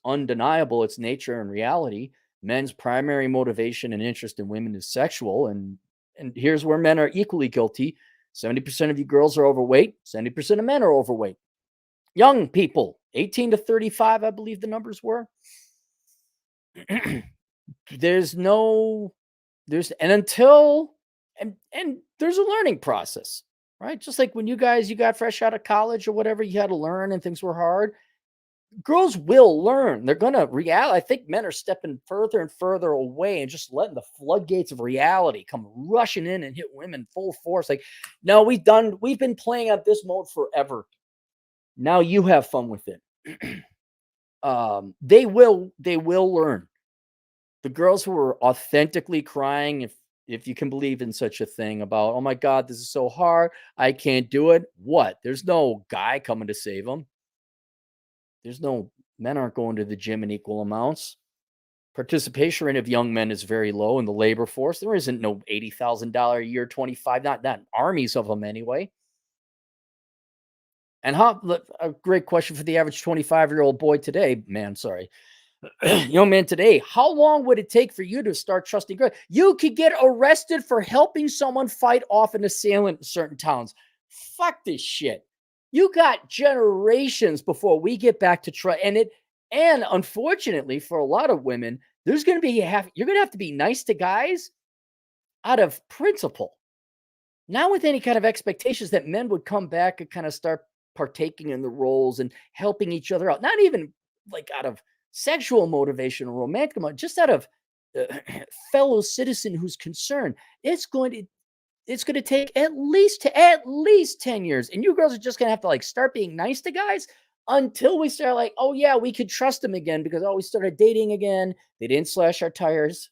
undeniable. It's nature and reality. Men's primary motivation and interest in women is sexual. And here's where men are equally guilty. 70% of you girls are overweight. 70% of men are overweight. Young people, 18 to 35, I believe the numbers were. There's a learning process, right? Just like when you got fresh out of college or whatever, you had to learn and things were hard. Girls will learn. They're going to I think men are stepping further and further away and just letting the floodgates of reality come rushing in and hit women full force. Like, no, we've been playing out this mode forever. Now you have fun with it. They will learn. The girls who are authentically crying, if you can believe in such a thing about, oh my God, this is so hard. I can't do it. What? There's no guy coming to save them. Men aren't going to the gym in equal amounts. Participation rate of young men is very low in the labor force. There isn't no $80,000 a year, 25, not armies of them anyway. And a great question for the average 25-year-old boy today, young man today, how long would it take for you to start trusting God? You could get arrested for helping someone fight off an assailant in certain towns. Fuck this shit. You got generations before we get back to trust. And unfortunately for a lot of women, you're going to have to be nice to guys out of principle. Not with any kind of expectations that men would come back and kind of start partaking in the roles and helping each other out. Not even like out of sexual motivation or romantic, just out of fellow citizen who's concerned. It's going to take at least 10 years. And you girls are just going to have to like start being nice to guys until we start like, oh yeah, we could trust them again because we started dating again. They didn't slash our tires.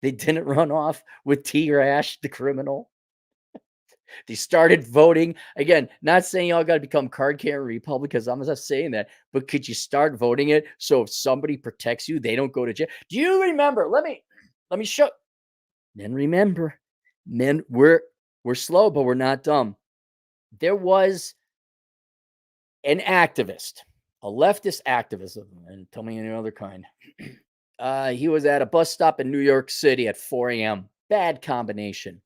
They didn't run off with T-Rash, the criminal. They started voting. Again, not saying y'all got to become card carrying Republicans. I'm not saying that. But could you start voting it so if somebody protects you, they don't go to jail? Do you remember? Let me show. Men remember. Men, we're slow, but we're not dumb. There was an activist, a leftist activist, and tell me any other kind. He was at a bus stop in New York City at 4 a.m. Bad combination.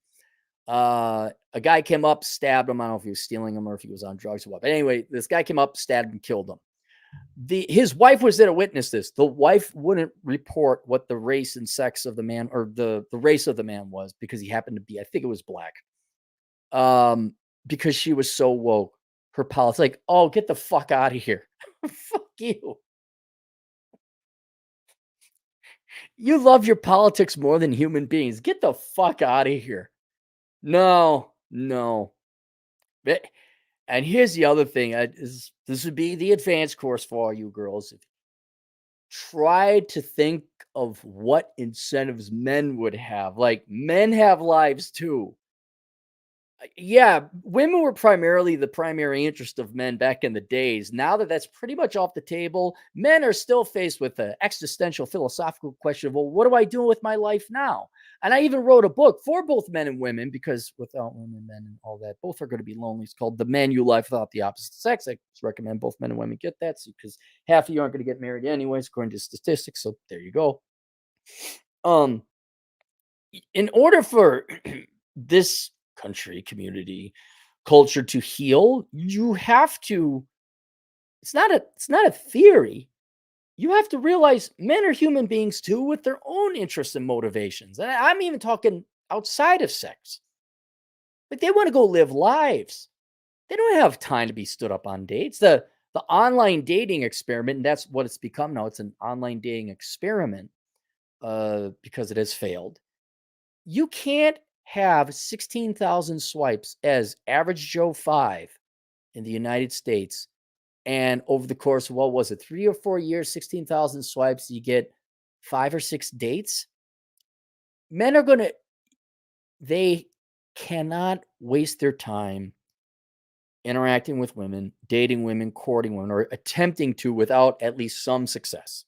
A guy came up, stabbed him. I don't know if he was stealing him or if he was on drugs or what. But anyway, this guy came up, stabbed him, killed him. His wife was there to witness this. The wife wouldn't report what the race and sex of the man or the race of the man was because he happened to be, I think it was black. Because she was so woke. Her politics, like, oh, get the fuck out of here. Fuck you. You love your politics more than human beings. Get the fuck out of here. No, no. But- And here's the other thing. This would be the advanced course for all you girls. Try to think of what incentives men would have. Like, men have lives too. Yeah, women were primarily the primary interest of men back in the days. Now that that's pretty much off the table, men are still faced with the existential philosophical question of, well, what do I do with my life now? And I even wrote a book for both men and women because without women, men, and all that, both are going to be lonely. It's called The Man You Life Without the Opposite Sex. I recommend both men and women get that because half of you aren't going to get married anyways, according to statistics. So there you go. Um, in order for this country, community, culture to heal, you have to it's not a theory. You have to realize men are human beings too with their own interests and motivations. And I'm even talking outside of sex. Like they want to go live lives. They don't have time to be stood up on dates. The online dating experiment, and that's what it's become now. It's an online dating experiment because it has failed. You can't have 16,000 swipes as average Joe 5 in the United States. And over the course of what was it, 3 or 4 years, 16,000 swipes, you get 5 or 6 dates. Men are going to, they cannot waste their time interacting with women, dating women, courting women, or attempting to without at least some success.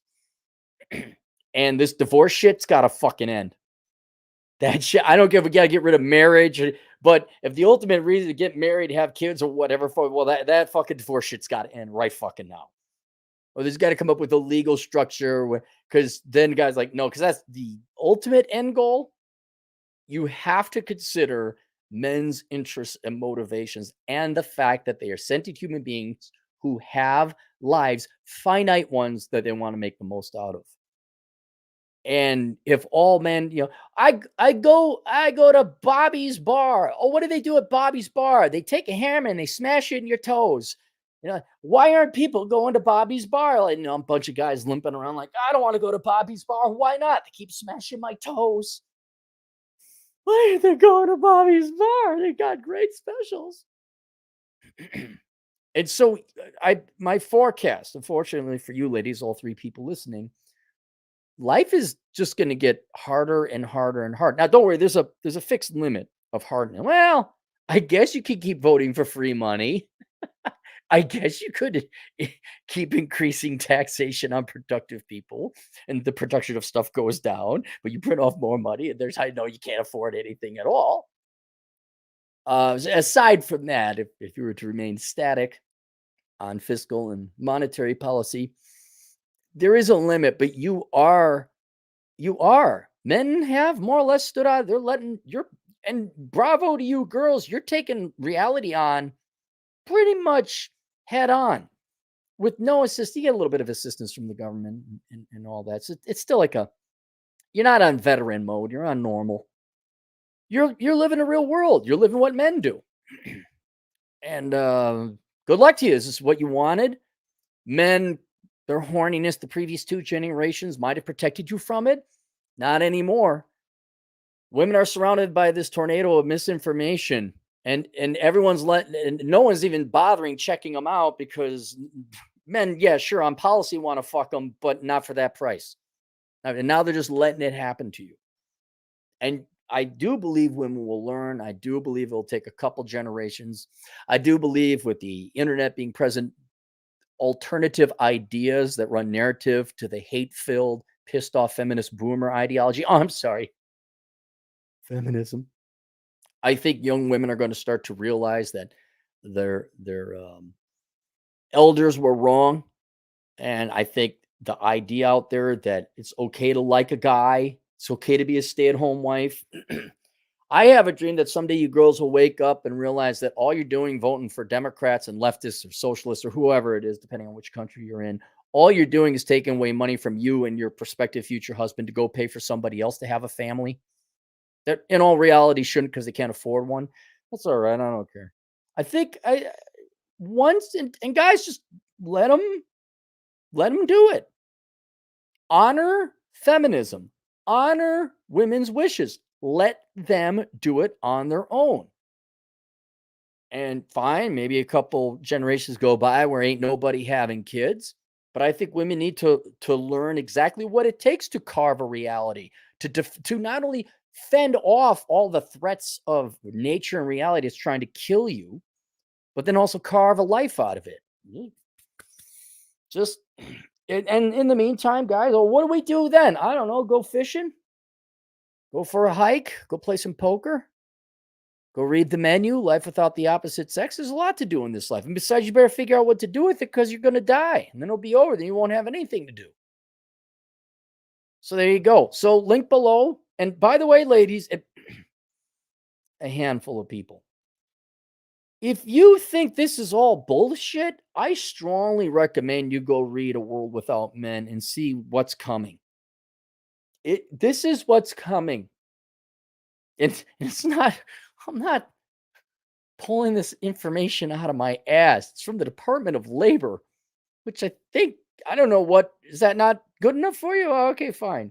And this divorce shit's got to fucking end. That shit, I don't give. We gotta get rid of marriage, but if the ultimate reason to get married, have kids, or whatever, well, that fucking divorce shit's got to end right fucking now. Or there's got to come up with a legal structure because then guys like no, because that's the ultimate end goal. You have to consider men's interests and motivations, and the fact that they are sentient human beings who have lives, finite ones that they want to make the most out of. And if all men, I go to Bobby's bar. Oh, what do they do at Bobby's bar? They take a hammer and they smash it in your toes. Why aren't people going to Bobby's bar? Like, a bunch of guys limping around like, I don't want to go to Bobby's bar. Why not? They keep smashing my toes. Why are they going to Bobby's bar? They got great specials. And so my forecast, unfortunately for you ladies, all three people listening, life is just going to get harder and harder and harder. Now, don't worry, there's a fixed limit of hardness. Well, I guess you could keep voting for free money. I guess you could keep increasing taxation on productive people, and the production of stuff goes down, but you print off more money, and there's how you know you can't afford anything at all. Aside from that, if you were to remain static on fiscal and monetary policy, there is a limit, but you are. Men have more or less stood out. They're letting and bravo to you girls. You're taking reality on pretty much head on with no assist. You get a little bit of assistance from the government and all that. So it's still like you're not on veteran mode. You're on normal. You're living a real world. You're living what men do. And good luck to you. Is this what you wanted? Men, their horniness the previous 2 generations might have protected you from it. Not anymore. Women are surrounded by this tornado of misinformation, and everyone's and no one's even bothering checking them out because men, yeah, sure, on policy want to fuck them, but not for that price. And now they're just letting it happen to you. And I do believe women will learn. I do believe it'll take a couple generations. I do believe with the internet being present, alternative ideas that run narrative to the hate-filled, pissed off feminist boomer ideology. Oh, I'm sorry. Feminism. I think young women are going to start to realize that their elders were wrong, and I think the idea out there that it's okay to like a guy, it's okay to be a stay-at-home wife. I have a dream that someday you girls will wake up and realize that all you're doing voting for Democrats and leftists or socialists or whoever it is, depending on which country you're in, all you're doing is taking away money from you and your prospective future husband to go pay for somebody else to have a family. That in all reality shouldn't because they can't afford one. That's all right. I don't care. I think once guys just let them do it. Honor Feminism. Honor women's wishes. Let them do it on their own. And fine, maybe a couple generations go by where ain't nobody having kids. But I think women need to learn exactly what it takes to carve a reality, to not only fend off all the threats of nature and reality that's trying to kill you, but then also carve a life out of it. Just and in the meantime, guys, well, what do we do then? I don't know. Go fishing, go for a hike, go play some poker, go read the menu. Life without the opposite sex. There's a lot to do in this life. And besides, you better figure out what to do with it because you're going to die and then it'll be over. Then you won't have anything to do. So there you go. So link below. And by the way, ladies, a handful of people. If you think this is all bullshit, I strongly recommend you go read A World Without Men and see what's coming. This is what's coming. It's not, I'm not pulling this information out of my ass. It's from the Department of Labor, which I think, I don't know what, is that not good enough for you? Oh, okay, fine.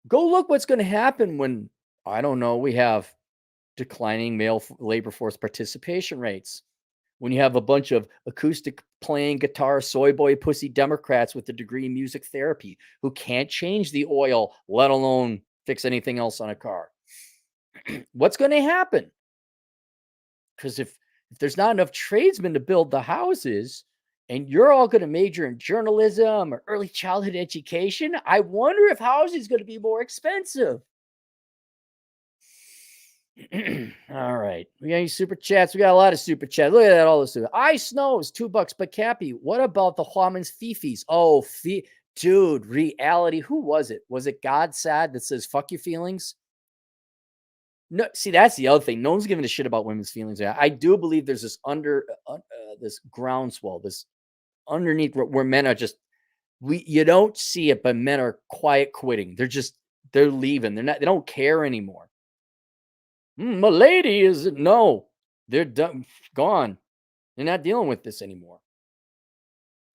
Go look what's going to happen when, I don't know, we have declining male labor force participation rates. When you have a bunch of acoustic playing guitar soy boy pussy Democrats with a degree in music therapy who can't change the oil, let alone fix anything else on a car. What's going to happen? Because if there's not enough tradesmen to build the houses and you're all going to major in journalism or early childhood education, I wonder if housing is going to be more expensive. All right. We got any super chats? We got a lot of super chats. Look at that. All the super. Ice Snows, $2. But Cappy, what about the Huaman's Fifis? Oh, dude, reality. Who was it? Was it God Sad that says, fuck your feelings? No, see, that's the other thing. No one's giving a shit about women's feelings. I do believe there's this this groundswell, this underneath where men are just, you don't see it, but men are quiet quitting. They're leaving. They don't care anymore. My lady is no, they're done, gone. They're not dealing with this anymore.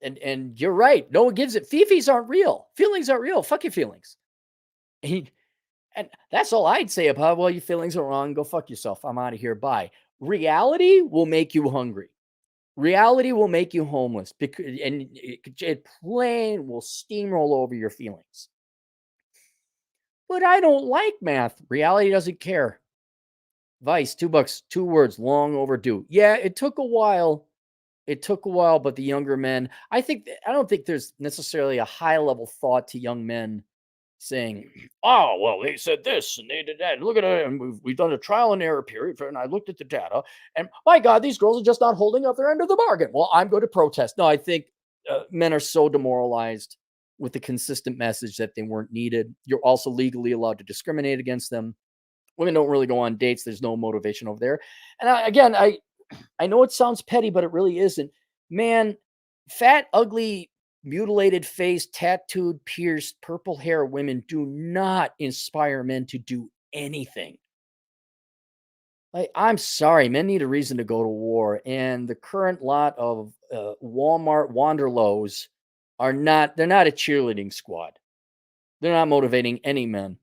And you're right. No one gives it. Fifis aren't real. Feelings aren't real. Fuck your feelings. And that's all I'd say about, well, your feelings are wrong. Go fuck yourself. I'm out of here. Bye. Reality will make you hungry. Reality will make you homeless because, and it plain will steamroll over your feelings. But I don't like math. Reality doesn't care. Vice, $2, 2 words, long overdue. Yeah, it took a while. But the younger men, I don't think there's necessarily a high level thought to young men saying, oh, well, they said this and they did that. Look at it. And we've done a trial and error period. And I looked at the data and my God, these girls are just not holding up their end of the bargain. Well, I'm going to protest. No, I think men are so demoralized with the consistent message that they weren't needed. You're also legally allowed to discriminate against them. Women don't really go on dates. There's no motivation over there. And I know it sounds petty, but it really isn't. Man, fat, ugly, mutilated face, tattooed, pierced, purple hair women do not inspire men to do anything. Like, I'm sorry, men need a reason to go to war. And the current lot of Walmart Wanderlows they're not a cheerleading squad. They're not motivating any men.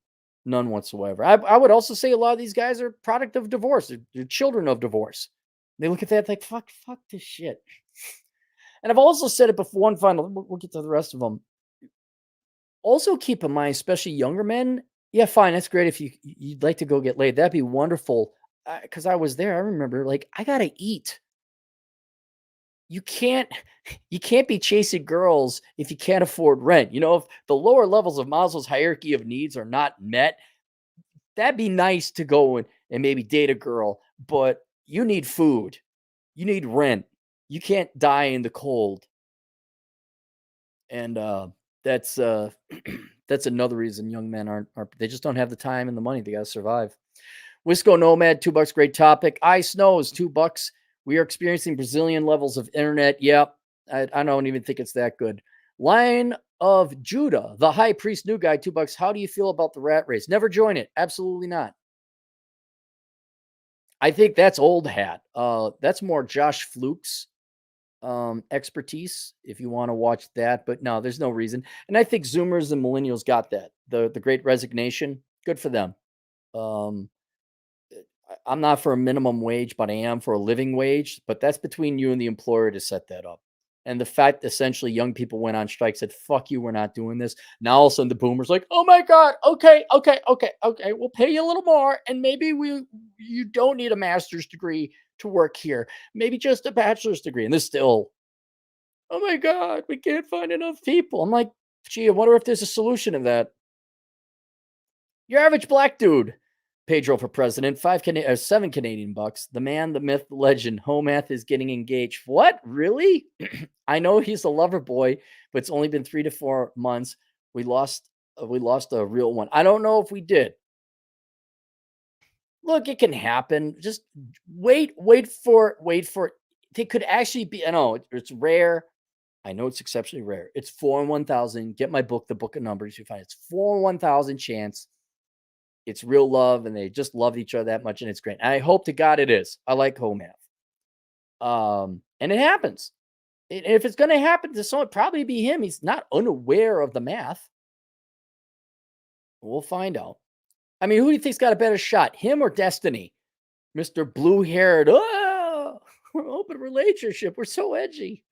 None whatsoever. I would also say a lot of these guys are product of divorce. They're children of divorce. They look at that like, fuck this shit. And I've also said it before. One final, we'll get to the rest of them. Also keep in mind, especially younger men. Yeah, fine. That's great. If you'd like to go get laid, that'd be wonderful. Because I was there. I remember, like, I got to eat. You can't be chasing girls if you can't afford rent. You know, if the lower levels of Maslow's hierarchy of needs are not met, that'd be nice to go and maybe date a girl, but you need food. You need rent. You can't die in the cold. And that's that's another reason young men aren't they just don't have the time and the money. They got to survive. Wisco Nomad, $2. Great topic. Ice Snows, $2. We are experiencing Brazilian levels of internet. Yep. I don't even think it's that good. Lion of Judah, the high priest new guy, $2. How do you feel about the rat race? Never join it. Absolutely not. I think that's old hat. That's more Josh Flukes expertise if you want to watch that. But no, there's no reason. And I think Zoomers and millennials got that. The Great Resignation, good for them. Um, I'm not for a minimum wage, but I am for a living wage. But that's between you and the employer to set that up. And the fact essentially young people went on strike, said, fuck you, we're not doing this. Now all of a sudden the boomers like, oh my God, okay, we'll pay you a little more. And maybe you don't need a master's degree to work here. Maybe just a bachelor's degree. And this still, oh my God, we can't find enough people. I'm like, gee, I wonder if there's a solution to that. Your average black dude, Pedro for president, 7 Canadian bucks. The man, the myth, the legend, Homath is getting engaged. What? Really? I know he's a lover boy, but it's only been 3 to 4 months. We lost a real one. I don't know if we did. Look, it can happen. Just wait for it. They could actually be, I know it's rare. I know it's exceptionally rare. It's 4 in 1,000. Get my book, The Book of Numbers. You find it's 4 in 1,000 chance. It's real love, and they just love each other that much, and it's great. And I hope to God it is. I like Homath. And it happens. And if it's going to happen to someone, probably be him. He's not unaware of the math. We'll find out. I mean, who do you think's got a better shot, him or Destiny? Mr. Blue-haired, open relationship. We're so edgy.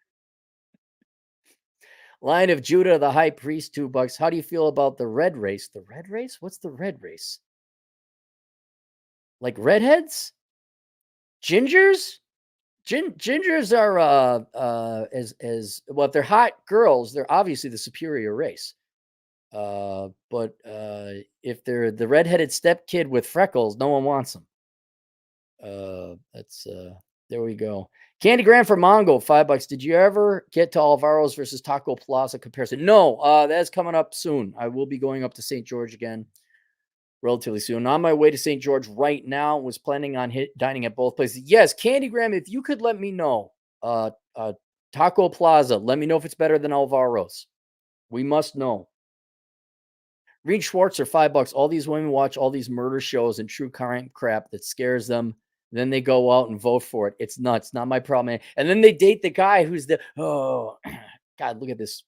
Line of Judah, the high priest, $2. How do you feel about the red race? The red race? What's the red race? Like redheads? Gingers? Gingers are as well, if they're hot girls, they're obviously the superior race. But if they're the redheaded step kid with freckles, no one wants them. There we go. Candy Graham for Mongo, $5. Did you ever get to Alvaro's versus Taco Plaza comparison? No, that's coming up soon. I will be going up to St. George again relatively soon. On my way to St. George right now, was planning on dining at both places. Yes, Candy Graham, if you could let me know, Taco Plaza, let me know if it's better than Alvaro's. We must know. Reed Schwartzer, $5. All these women watch all these murder shows and true crime crap that scares them. Then they go out and vote for it. It's nuts. Not my problem. And then they date the guy who's God, look at this.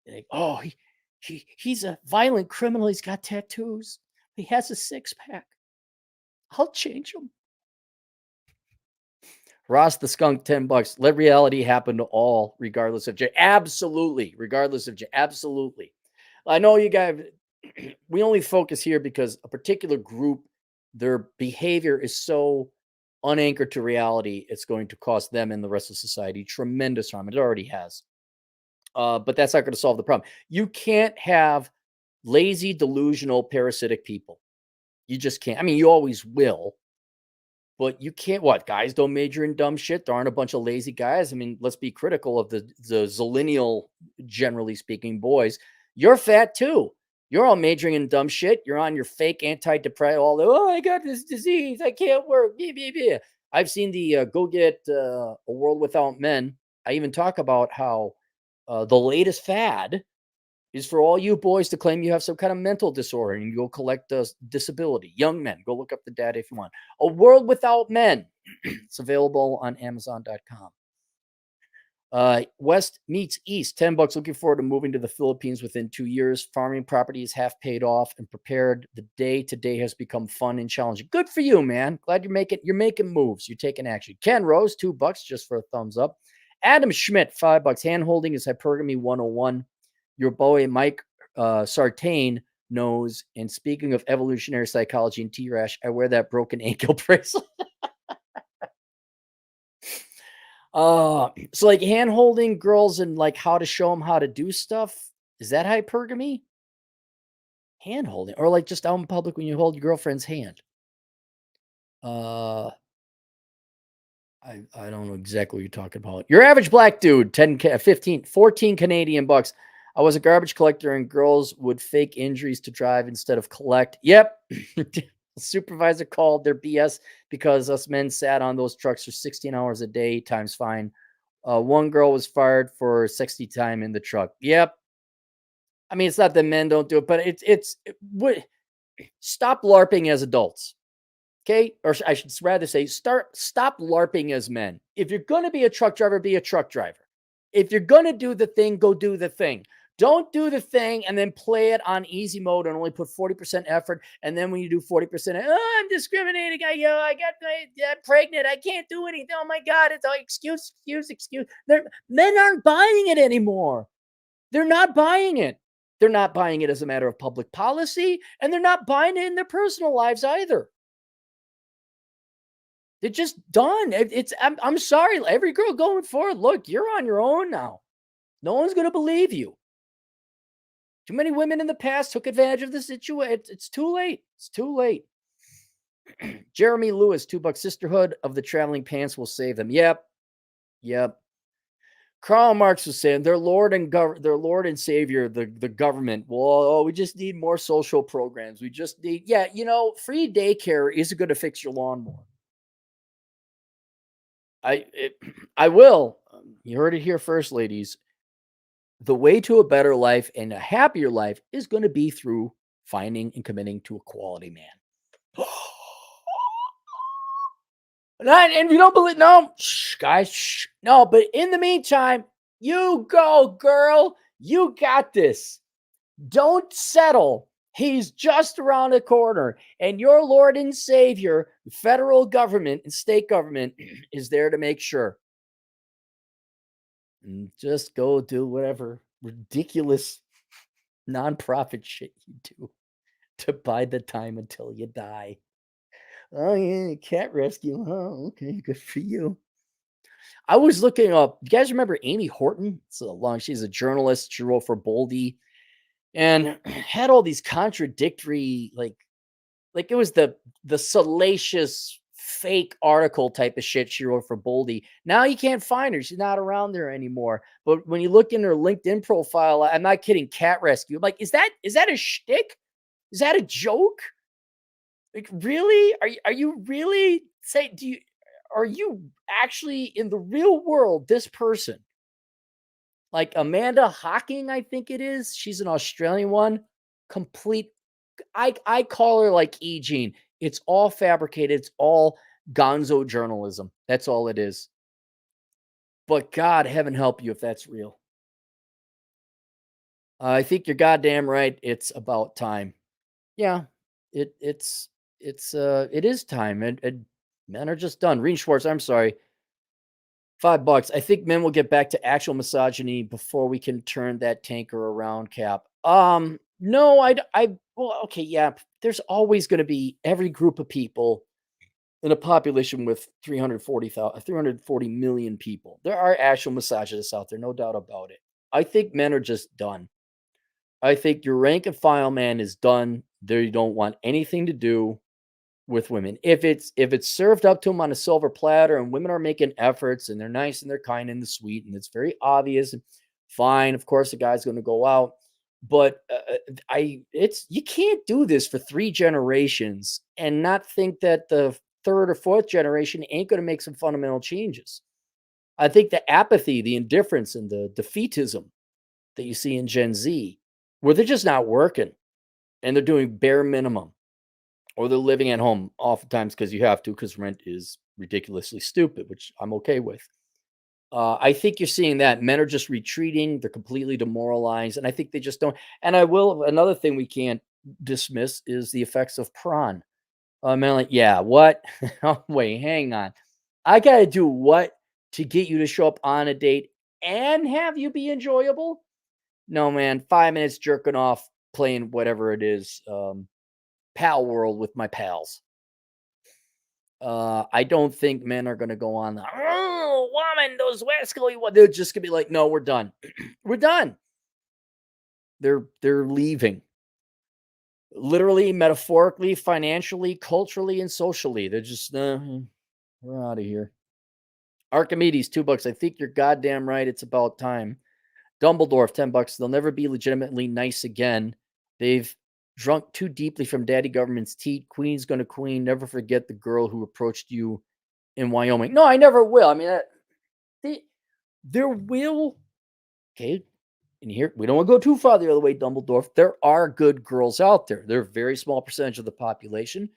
Like, he's a violent criminal. He's got tattoos. He has a 6-pack. I'll change him. Ross the Skunk, $10. Let reality happen to all, regardless of gender. Absolutely. Regardless of gender. Absolutely. I know you guys, we only focus here because a particular group, their behavior is so unanchored to reality, it's going to cost them and the rest of society tremendous harm. It already has. But that's not going to solve the problem. You can't have lazy, delusional, parasitic people. You just can't. I mean, you always will. But you can't, guys don't major in dumb shit. There aren't a bunch of lazy guys. I mean, let's be critical of the zillennial, generally speaking, boys. You're fat too. You're all majoring in dumb shit. You're on your fake antidepressant. I got this disease. I can't work. I've seen the Go Get a World Without Men. I even talk about how the latest fad is for all you boys to claim you have some kind of mental disorder and you go collect a disability. Young men, go look up the data if you want. A World Without Men. It's available on Amazon.com. West meets East, $10. Looking forward to moving to the Philippines within 2 years. Farming property is half paid off and prepared. The day to day has become fun and challenging. Good for you, man. Glad you're making moves. You're taking action. Ken Rose, $2 just for a thumbs up. Adam Schmidt, $5. Hand holding is hypergamy 101. Your boy Mike Sartain knows. And speaking of evolutionary psychology and T-Rash, I wear that broken ankle bracelet. So like hand holding girls and like how to show them how to do stuff. Is that hypergamy? Hand holding, or like just out in public when you hold your girlfriend's hand. I don't know exactly what you're talking about. Your average black dude, 14 Canadian bucks. I was a garbage collector and girls would fake injuries to drive instead of collect. Yep. Supervisor called their BS because us men sat on those trucks for 16 hours a day times fine. One girl was fired for 60 time in the truck. Yep. I mean, it's not that men don't do it, but stop LARPing as adults. Okay. Or I should rather say, stop LARPing as men. If you're going to be a truck driver, be a truck driver. If you're going to do the thing, go do the thing. Don't do the thing and then play it on easy mode and only put 40% effort. And then when you do 40%, oh, I'm discriminating. I got pregnant. I can't do anything. Oh my God. It's all excuse. Men aren't buying it anymore. They're not buying it. They're not buying it as a matter of public policy, and they're not buying it in their personal lives either. They're just done. I'm sorry. Every girl going forward, look, you're on your own now. No one's going to believe you. Too many women in the past took advantage of the situation. It's too late. It's too late. Jeremy Lewis, $2 sisterhood of the traveling pants will save them. Yep. Karl Marx was saying their Lord and Savior, the government. Well, we just need more social programs. We just need, free daycare isn't going to fix your lawnmower. I will. You heard it here first, ladies. The way to a better life and a happier life is going to be through finding and committing to a quality man. And you don't believe, no, guys, no. But in the meantime, you go, girl. You got this. Don't settle. He's just around the corner, and your Lord and Savior, the federal government and state government, is there to make sure. And just go do whatever ridiculous nonprofit shit you do to buy the time until you die. Oh yeah, cat rescue. Oh, okay, good for you. I was looking up. You guys remember Amy Horton? She's a journalist. She wrote for Boldy, and had all these contradictory, like it was the salacious fake article type of shit she wrote for Boldy. Now you can't find her. She's not around there anymore. But when you look in her LinkedIn profile, I'm not kidding. Cat rescue. I'm like, is that a shtick? Is that a joke? Like, really? Are you really are you actually in the real world this person? Like Amanda Hocking, I think it is. She's an Australian one. I call her like E. Jean. It's all fabricated. It's all gonzo journalism. That's all it is. But God, heaven help you if that's real. I think you're goddamn right. It's about time. Yeah, it is time, and men are just done. Reen Schwartz, I'm sorry. $5. I think men will get back to actual misogyny before we can turn that tanker around, Cap. No, well, okay, yeah. There's always going to be every group of people in a population with 340 million people. There are actual misogynists out there, no doubt about it. I think men are just done. I think your rank and file man is done. They don't want anything to do with women. If it's served up to them on a silver platter and women are making efforts and they're nice and they're kind and sweet and it's very obvious, fine. Of course, the guy's going to go out. But you can't do this for 3 generations and not think that the 3rd or 4th generation ain't going to make some fundamental changes. I think the apathy, the indifference, and the defeatism that you see in Gen Z, where they're just not working and they're doing bare minimum, or they're living at home oftentimes because you have to, because rent is ridiculously stupid, which I'm okay with. I think you're seeing that men are just retreating. They're completely demoralized. And I think they just don't. And another thing we can't dismiss is the effects of prawn. Man, like, yeah, what? Oh, wait, hang on. I got to do what to get you to show up on a date and have you be enjoyable? No, man, 5 minutes jerking off, playing whatever it is, Pal World with my pals. I don't think men are going to go on. Oh, woman, those rascally. They're just going to be like, no, we're done. We're done. They're leaving. Literally, metaphorically, financially, culturally, and socially. They're just, we're out of here. Archimedes, $2. I think you're goddamn right. It's about time. Dumbledore, $10. They'll never be legitimately nice again. They've drunk too deeply from daddy government's teat. Queen's gonna queen. Never forget the girl who approached you in Wyoming. No, I never will. I mean, there will. Okay, and here we don't want to go too far the other way, Dumbledore. There are good girls out there. They're a very small percentage of the population,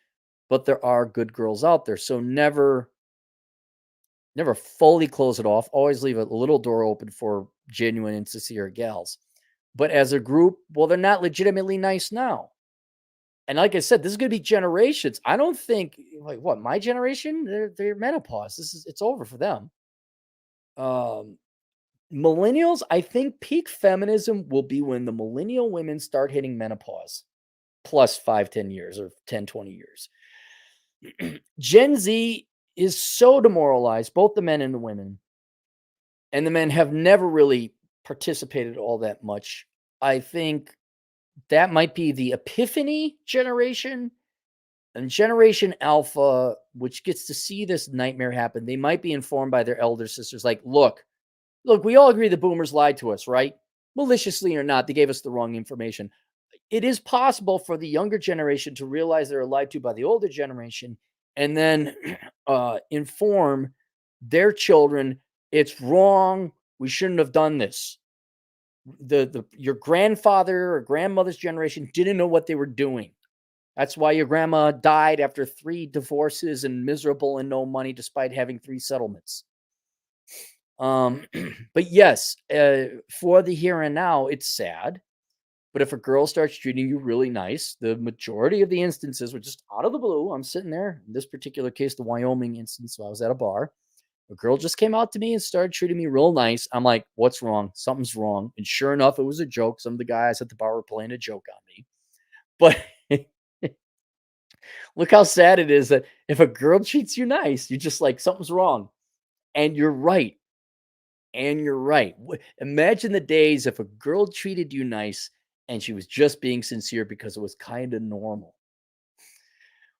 but there are good girls out there. So never fully close it off. Always leave a little door open for genuine and sincere gals. But as a group, well, they're not legitimately nice now. And like I said, this is going to be generations. I don't think like what my generation, they're menopause. It's over for them. Um, Millennials, I think peak feminism will be when the millennial women start hitting menopause plus 5, 10 years or 10, 20 years. Gen Z is so demoralized, both the men and the women, and the men have never really participated all that much. I think that might be the epiphany generation and Generation Alpha, which gets to see this nightmare happen. They might be informed by their elder sisters, like, look, we all agree the boomers lied to us, right? Maliciously or not, they gave us the wrong information. It is possible for the younger generation to realize they were lied to by the older generation and then inform their children it's wrong. We shouldn't have done this. Your grandfather or grandmother's generation didn't know what they were doing. That's why your grandma died after 3 divorces and miserable and no money despite having 3 settlements. But yes, for the here and now, it's sad. But if a girl starts treating you really nice, the majority of the instances were just out of the blue. I'm sitting there. In this particular case, the Wyoming instance, so I was at a bar. A girl just came out to me and started treating me real nice. I'm like, what's wrong? Something's wrong. And sure enough, it was a joke. Some of the guys at the bar were playing a joke on me. But look how sad it is that if a girl treats you nice, you're just like, something's wrong. And you're right. And you're right. Imagine the days if a girl treated you nice and she was just being sincere because it was kind of normal,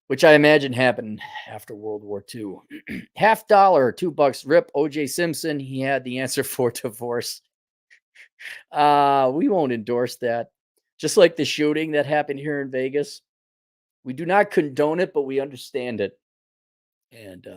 which I imagine happened after World War II. $50, $2, rip OJ Simpson. He had the answer for divorce. We won't endorse that. Just like the shooting that happened here in Vegas. We do not condone it, but we understand it. And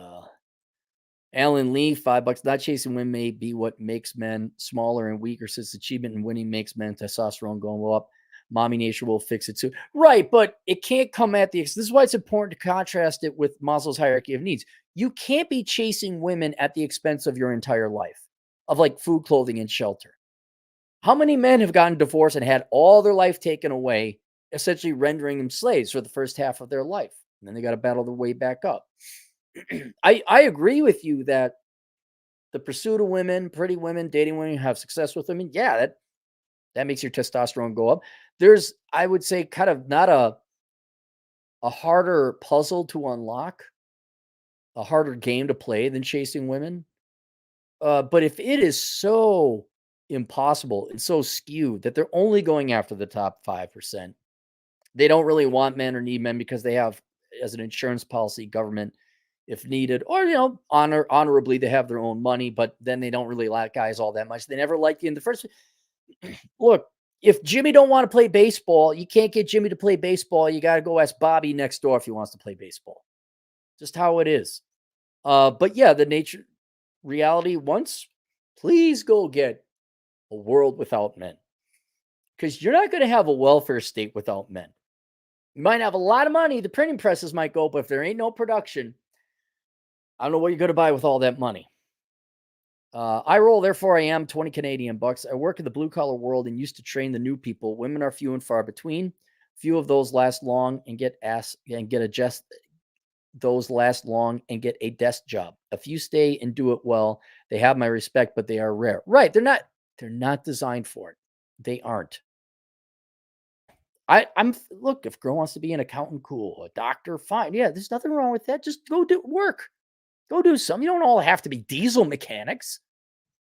Alan Lee, $5. Not chasing women may be what makes men smaller and weaker, since achievement and winning makes men testosterone go up. Mommy nature will fix it too. Right, but it can't come at the. This is why it's important to contrast it with Maslow's hierarchy of needs. You can't be chasing women at the expense of your entire life, of like food, clothing, and shelter. How many men have gotten divorced and had all their life taken away, essentially rendering them slaves for the first half of their life? And then they got to battle their way back up. I agree with you that the pursuit of women, pretty women, dating women, have success with women, yeah, that makes your testosterone go up. There's, I would say, kind of not a harder puzzle to unlock, a harder game to play than chasing women. But if it is so impossible and so skewed that they're only going after the top 5%, they don't really want men or need men because they have, as an insurance policy, government if needed, or honorably they have their own money, but then they don't really like guys all that much. They never liked you in the first. Look, if Jimmy don't want to play baseball, you can't get Jimmy to play baseball. You got to go ask Bobby next door if he wants to play baseball. Just how it is. But yeah, the nature reality once, please go get a world without men, because you're not going to have a welfare state without men. You might have a lot of money. The printing presses might go, but if there ain't no production, I don't know what you're going to buy with all that money. I roll, therefore I am 20 Canadian bucks. I work in the blue collar world and used to train the new people. Women are few and far between. Few of those last long and get those last long and get a desk job. A few stay and do it well. They have my respect, but they are rare. Right. They're not designed for it. They aren't. Look, if a girl wants to be an accountant, cool. A doctor, fine. Yeah, there's nothing wrong with that. Just go do work. Go do something. You don't all have to be diesel mechanics.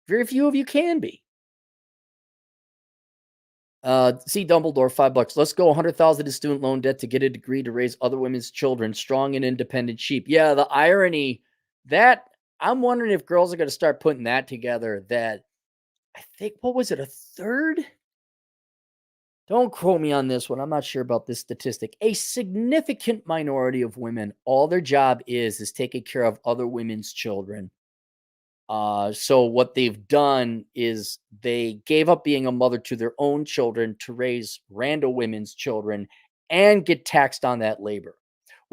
Very few of you can be. See Dumbledore, $5. Let's go 100,000 in student loan debt to get a degree to raise other women's children, strong and independent sheep. Yeah, the irony that I'm wondering if girls are going to start putting that together. That I think, what was it, a third? Don't quote me on this one. I'm not sure about this statistic. A significant minority of women, all their job is taking care of other women's children. So what they've done is they gave up being a mother to their own children to raise random women's children and get taxed on that labor,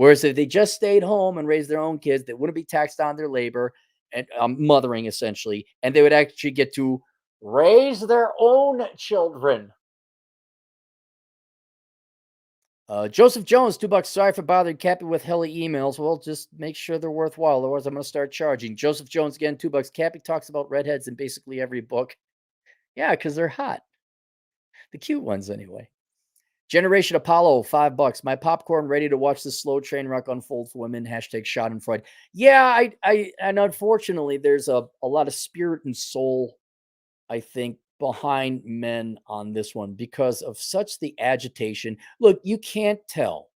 Whereas if they just stayed home and raised their own kids, they wouldn't be taxed on their labor and mothering essentially, and they would actually get to raise their own children. Joseph Jones, $2. Sorry for bothering Cappy with hella emails. Well, just make sure they're worthwhile. Otherwise, I'm going to start charging. Joseph Jones again, $2. Cappy talks about redheads in basically every book. Yeah, because they're hot. The cute ones, anyway. Generation Apollo, $5. My popcorn ready to watch the slow train wreck unfold for women. Hashtag Schadenfreude. Yeah, and unfortunately, there's a lot of spirit and soul, I think, behind men on this one because of such the agitation. Look, you can't tell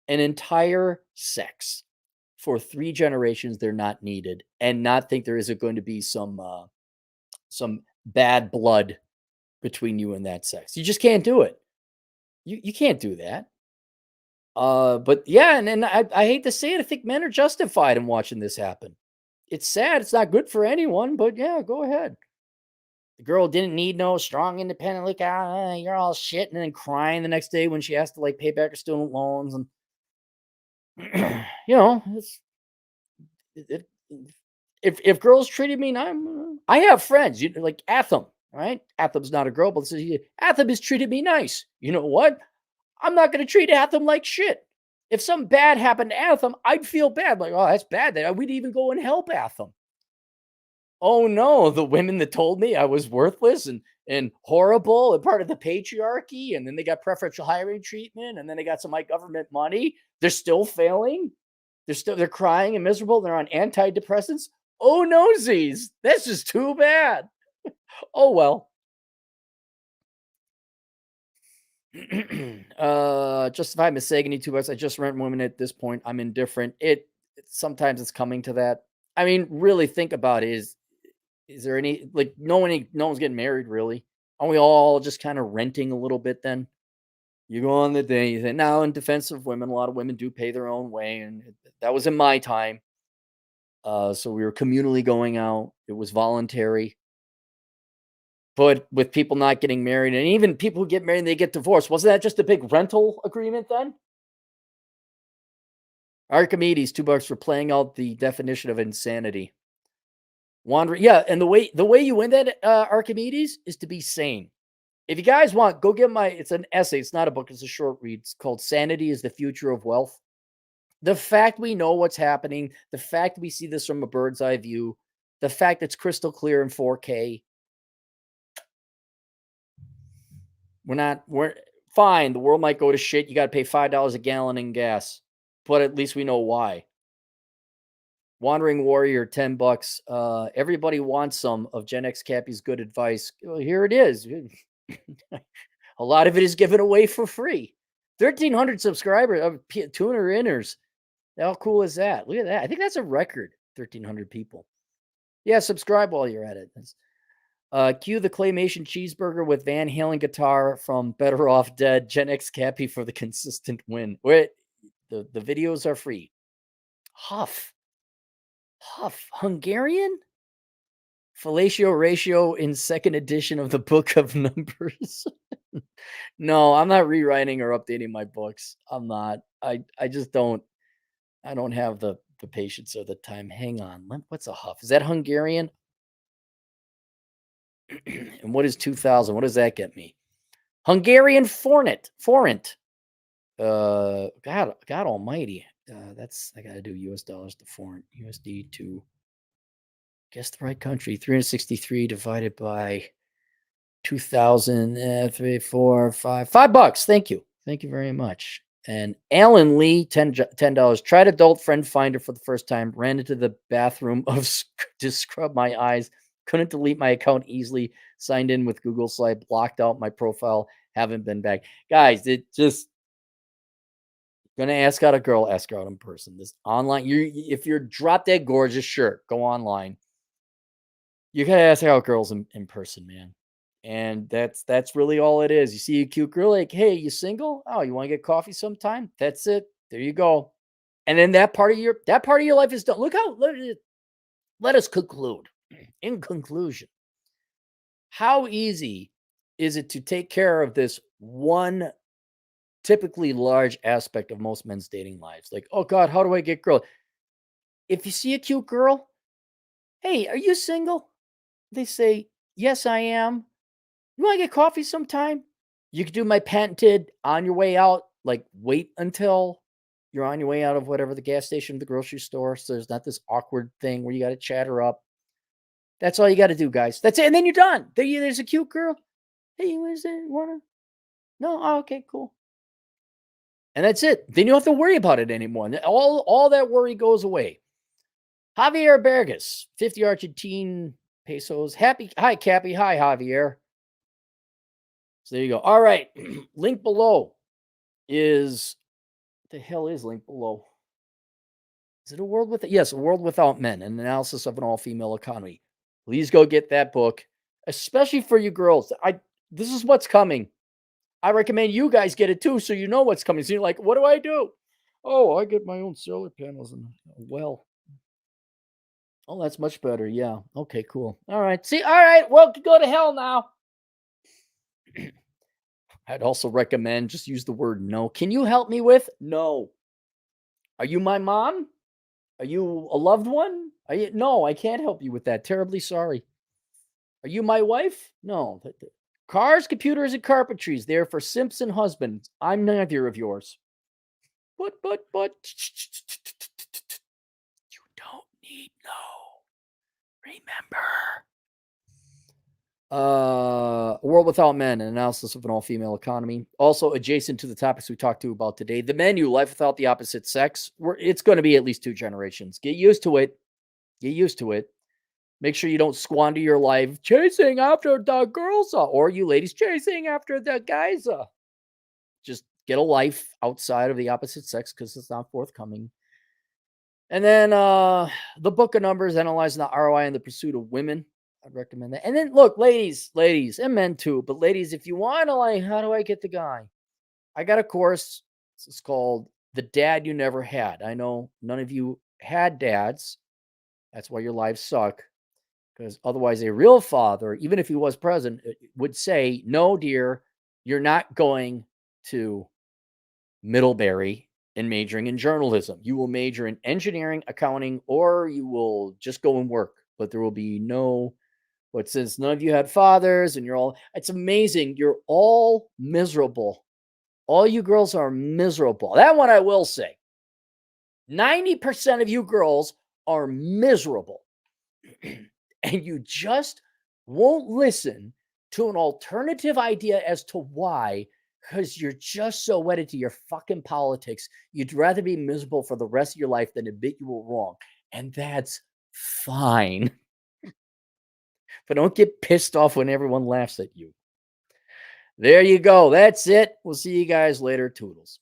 an entire sex for 3 generations they're not needed and not think there isn't going to be some bad blood between you and that sex. You just can't do it. You can't do that. But yeah, and I hate to say it, I think men are justified in watching this happen. It's sad. It's not good for anyone, but yeah, go ahead. The girl didn't need no strong, independent, like, you're all shit, and then crying the next day when she has to like pay back her student loans. And, it's, it, if girls treated me, I have friends, like Atham, right? Atham's not a girl, but Atham has treated me nice. You know what? I'm not going to treat Atham like shit. If something bad happened to Atham, I'd feel bad. Like, oh, that's bad. We'd even go and help Atham. Oh no, the women that told me I was worthless and horrible and part of the patriarchy, and then they got preferential hiring treatment, and then they got some like government money. They're still failing. They're crying and miserable. They're on antidepressants. Oh no, Z's. That's just too bad. Oh well. Justify misogyny $2. I just rent women at this point. I'm indifferent. Sometimes it's coming to that. I mean, really think about it. Is there any like no one's getting married really? Aren't we all just kind of renting a little bit then? You go on the day. Now, in defense of women, a lot of women do pay their own way, and that was in my time. So we were communally going out. It was voluntary. But with people not getting married, and even people who get married and they get divorced, wasn't that just a big rental agreement then? Archimedes, $2 for playing out the definition of insanity. Wandering, yeah, and the way you win that, Archimedes, is to be sane. If you guys want, go get it's an essay. It's not a book. It's a short read. It's called "Sanity is the Future of Wealth." The fact we know what's happening, the fact we see this from a bird's eye view, the fact it's crystal clear in 4K. We're fine. The world might go to shit. You got to pay $5 a gallon in gas, but at least we know why. Wandering Warrior, $10. Everybody wants some of Gen X Cappy's good advice. Well, here it is. A lot of it is given away for free. 1,300 subscribers, 200 inners. How cool is that? Look at that. I think that's a record. 1,300 people. Yeah, subscribe while you're at it. Cue the claymation cheeseburger with Van Halen guitar from Better Off Dead. Gen X Cappy for the consistent win. Wait, the videos are free. Huff, Hungarian? Fellatio ratio in second edition of the Book of Numbers. No, I'm not rewriting or updating my books. I'm not. I just don't. I don't have the patience or the time. Hang on. What's a huff? Is that Hungarian? And what is 2000? What does that get me? Hungarian forint. God almighty. I gotta do US dollars to forint. USD to guess the right country. 363 divided by 2000, 3, 4, 5. $5. Thank you. Thank you very much. And Alan Lee, $10. Tried adult friend finder for the first time. Ran into the bathroom to scrub my eyes. Couldn't delete my account easily. Signed in with Google Slide. Blocked out my profile. Haven't been back. Guys, it just gonna ask out a girl. Ask her out in person. This online. If you're drop dead gorgeous, sure, go online. You gotta ask out girls in person, man. And that's really all it is. You see a cute girl, like, hey, you single? Oh, you want to get coffee sometime? That's it. There you go. And then that part of your life is done. Look how let us conclude. In conclusion, how easy is it to take care of this one typically large aspect of most men's dating lives. Like, oh God, how do I get girl? If you see a cute girl, hey, are you single? They say, yes, I am. You want to get coffee sometime? You could do my patented on your way out, like wait until you're on your way out of whatever the gas station, the grocery store. So there's not this awkward thing where you got to chat her up. That's all you got to do, guys. That's it. And then you're done. There's a cute girl. Hey, what is it? Wanna? No? Oh, okay, cool. And that's it. Then you don't have to worry about it anymore. All that worry goes away. Javier Berges, 50 Argentine pesos. Hi, Cappy. Hi, Javier. So there you go. All right. Link below is, what the hell is link below? Is it a world with, yes, a world without men, an analysis of an all-female economy. Please go get that book, especially for you girls. This is what's coming. I recommend you guys get it too, so you know what's coming. So you're like, what do I do? Oh, I get my own solar panels and well. Oh, that's much better. Yeah. Okay, cool. All right. See, all right. Well, go to hell now. I'd also recommend just use the word no. Can you help me with? No. Are you my mom? Are you a loved one? No, I can't help you with that. Terribly sorry. Are you my wife? No. Cars, computers, and carpentries. They're for simps and husbands. I'm neither of yours. But. You don't need no. Remember. A World Without Men, an analysis of an all-female economy. Also adjacent to the topics we talked about today. The Menu, Life Without the Opposite Sex. It's going to be at least 2 generations. Get used to it. Get used to it. Make sure you don't squander your life chasing after the girls, or you ladies chasing after the guys. Just get a life outside of the opposite sex because it's not forthcoming. And then the Book of Numbers, analyzing the ROI in the pursuit of women. I'd recommend that. And then look, ladies, and men too. But ladies, if you want to, like, how do I get the guy? I got a course. It's called The Dad You Never Had. I know none of you had dads. That's why your lives suck. Because otherwise, a real father, even if he was present, would say, no, dear, you're not going to Middlebury and majoring in journalism. You will major in engineering, accounting, or you will just go and work. But there will be no, but since none of you had fathers and it's amazing. You're all miserable. All you girls are miserable. That one I will say. 90% of you girls are miserable. And you just won't listen to an alternative idea as to why, because you're just so wedded to your fucking politics. You'd rather be miserable for the rest of your life than admit you were wrong. And that's fine. But don't get pissed off when everyone laughs at you. There you go. That's it. We'll see you guys later. Toodles.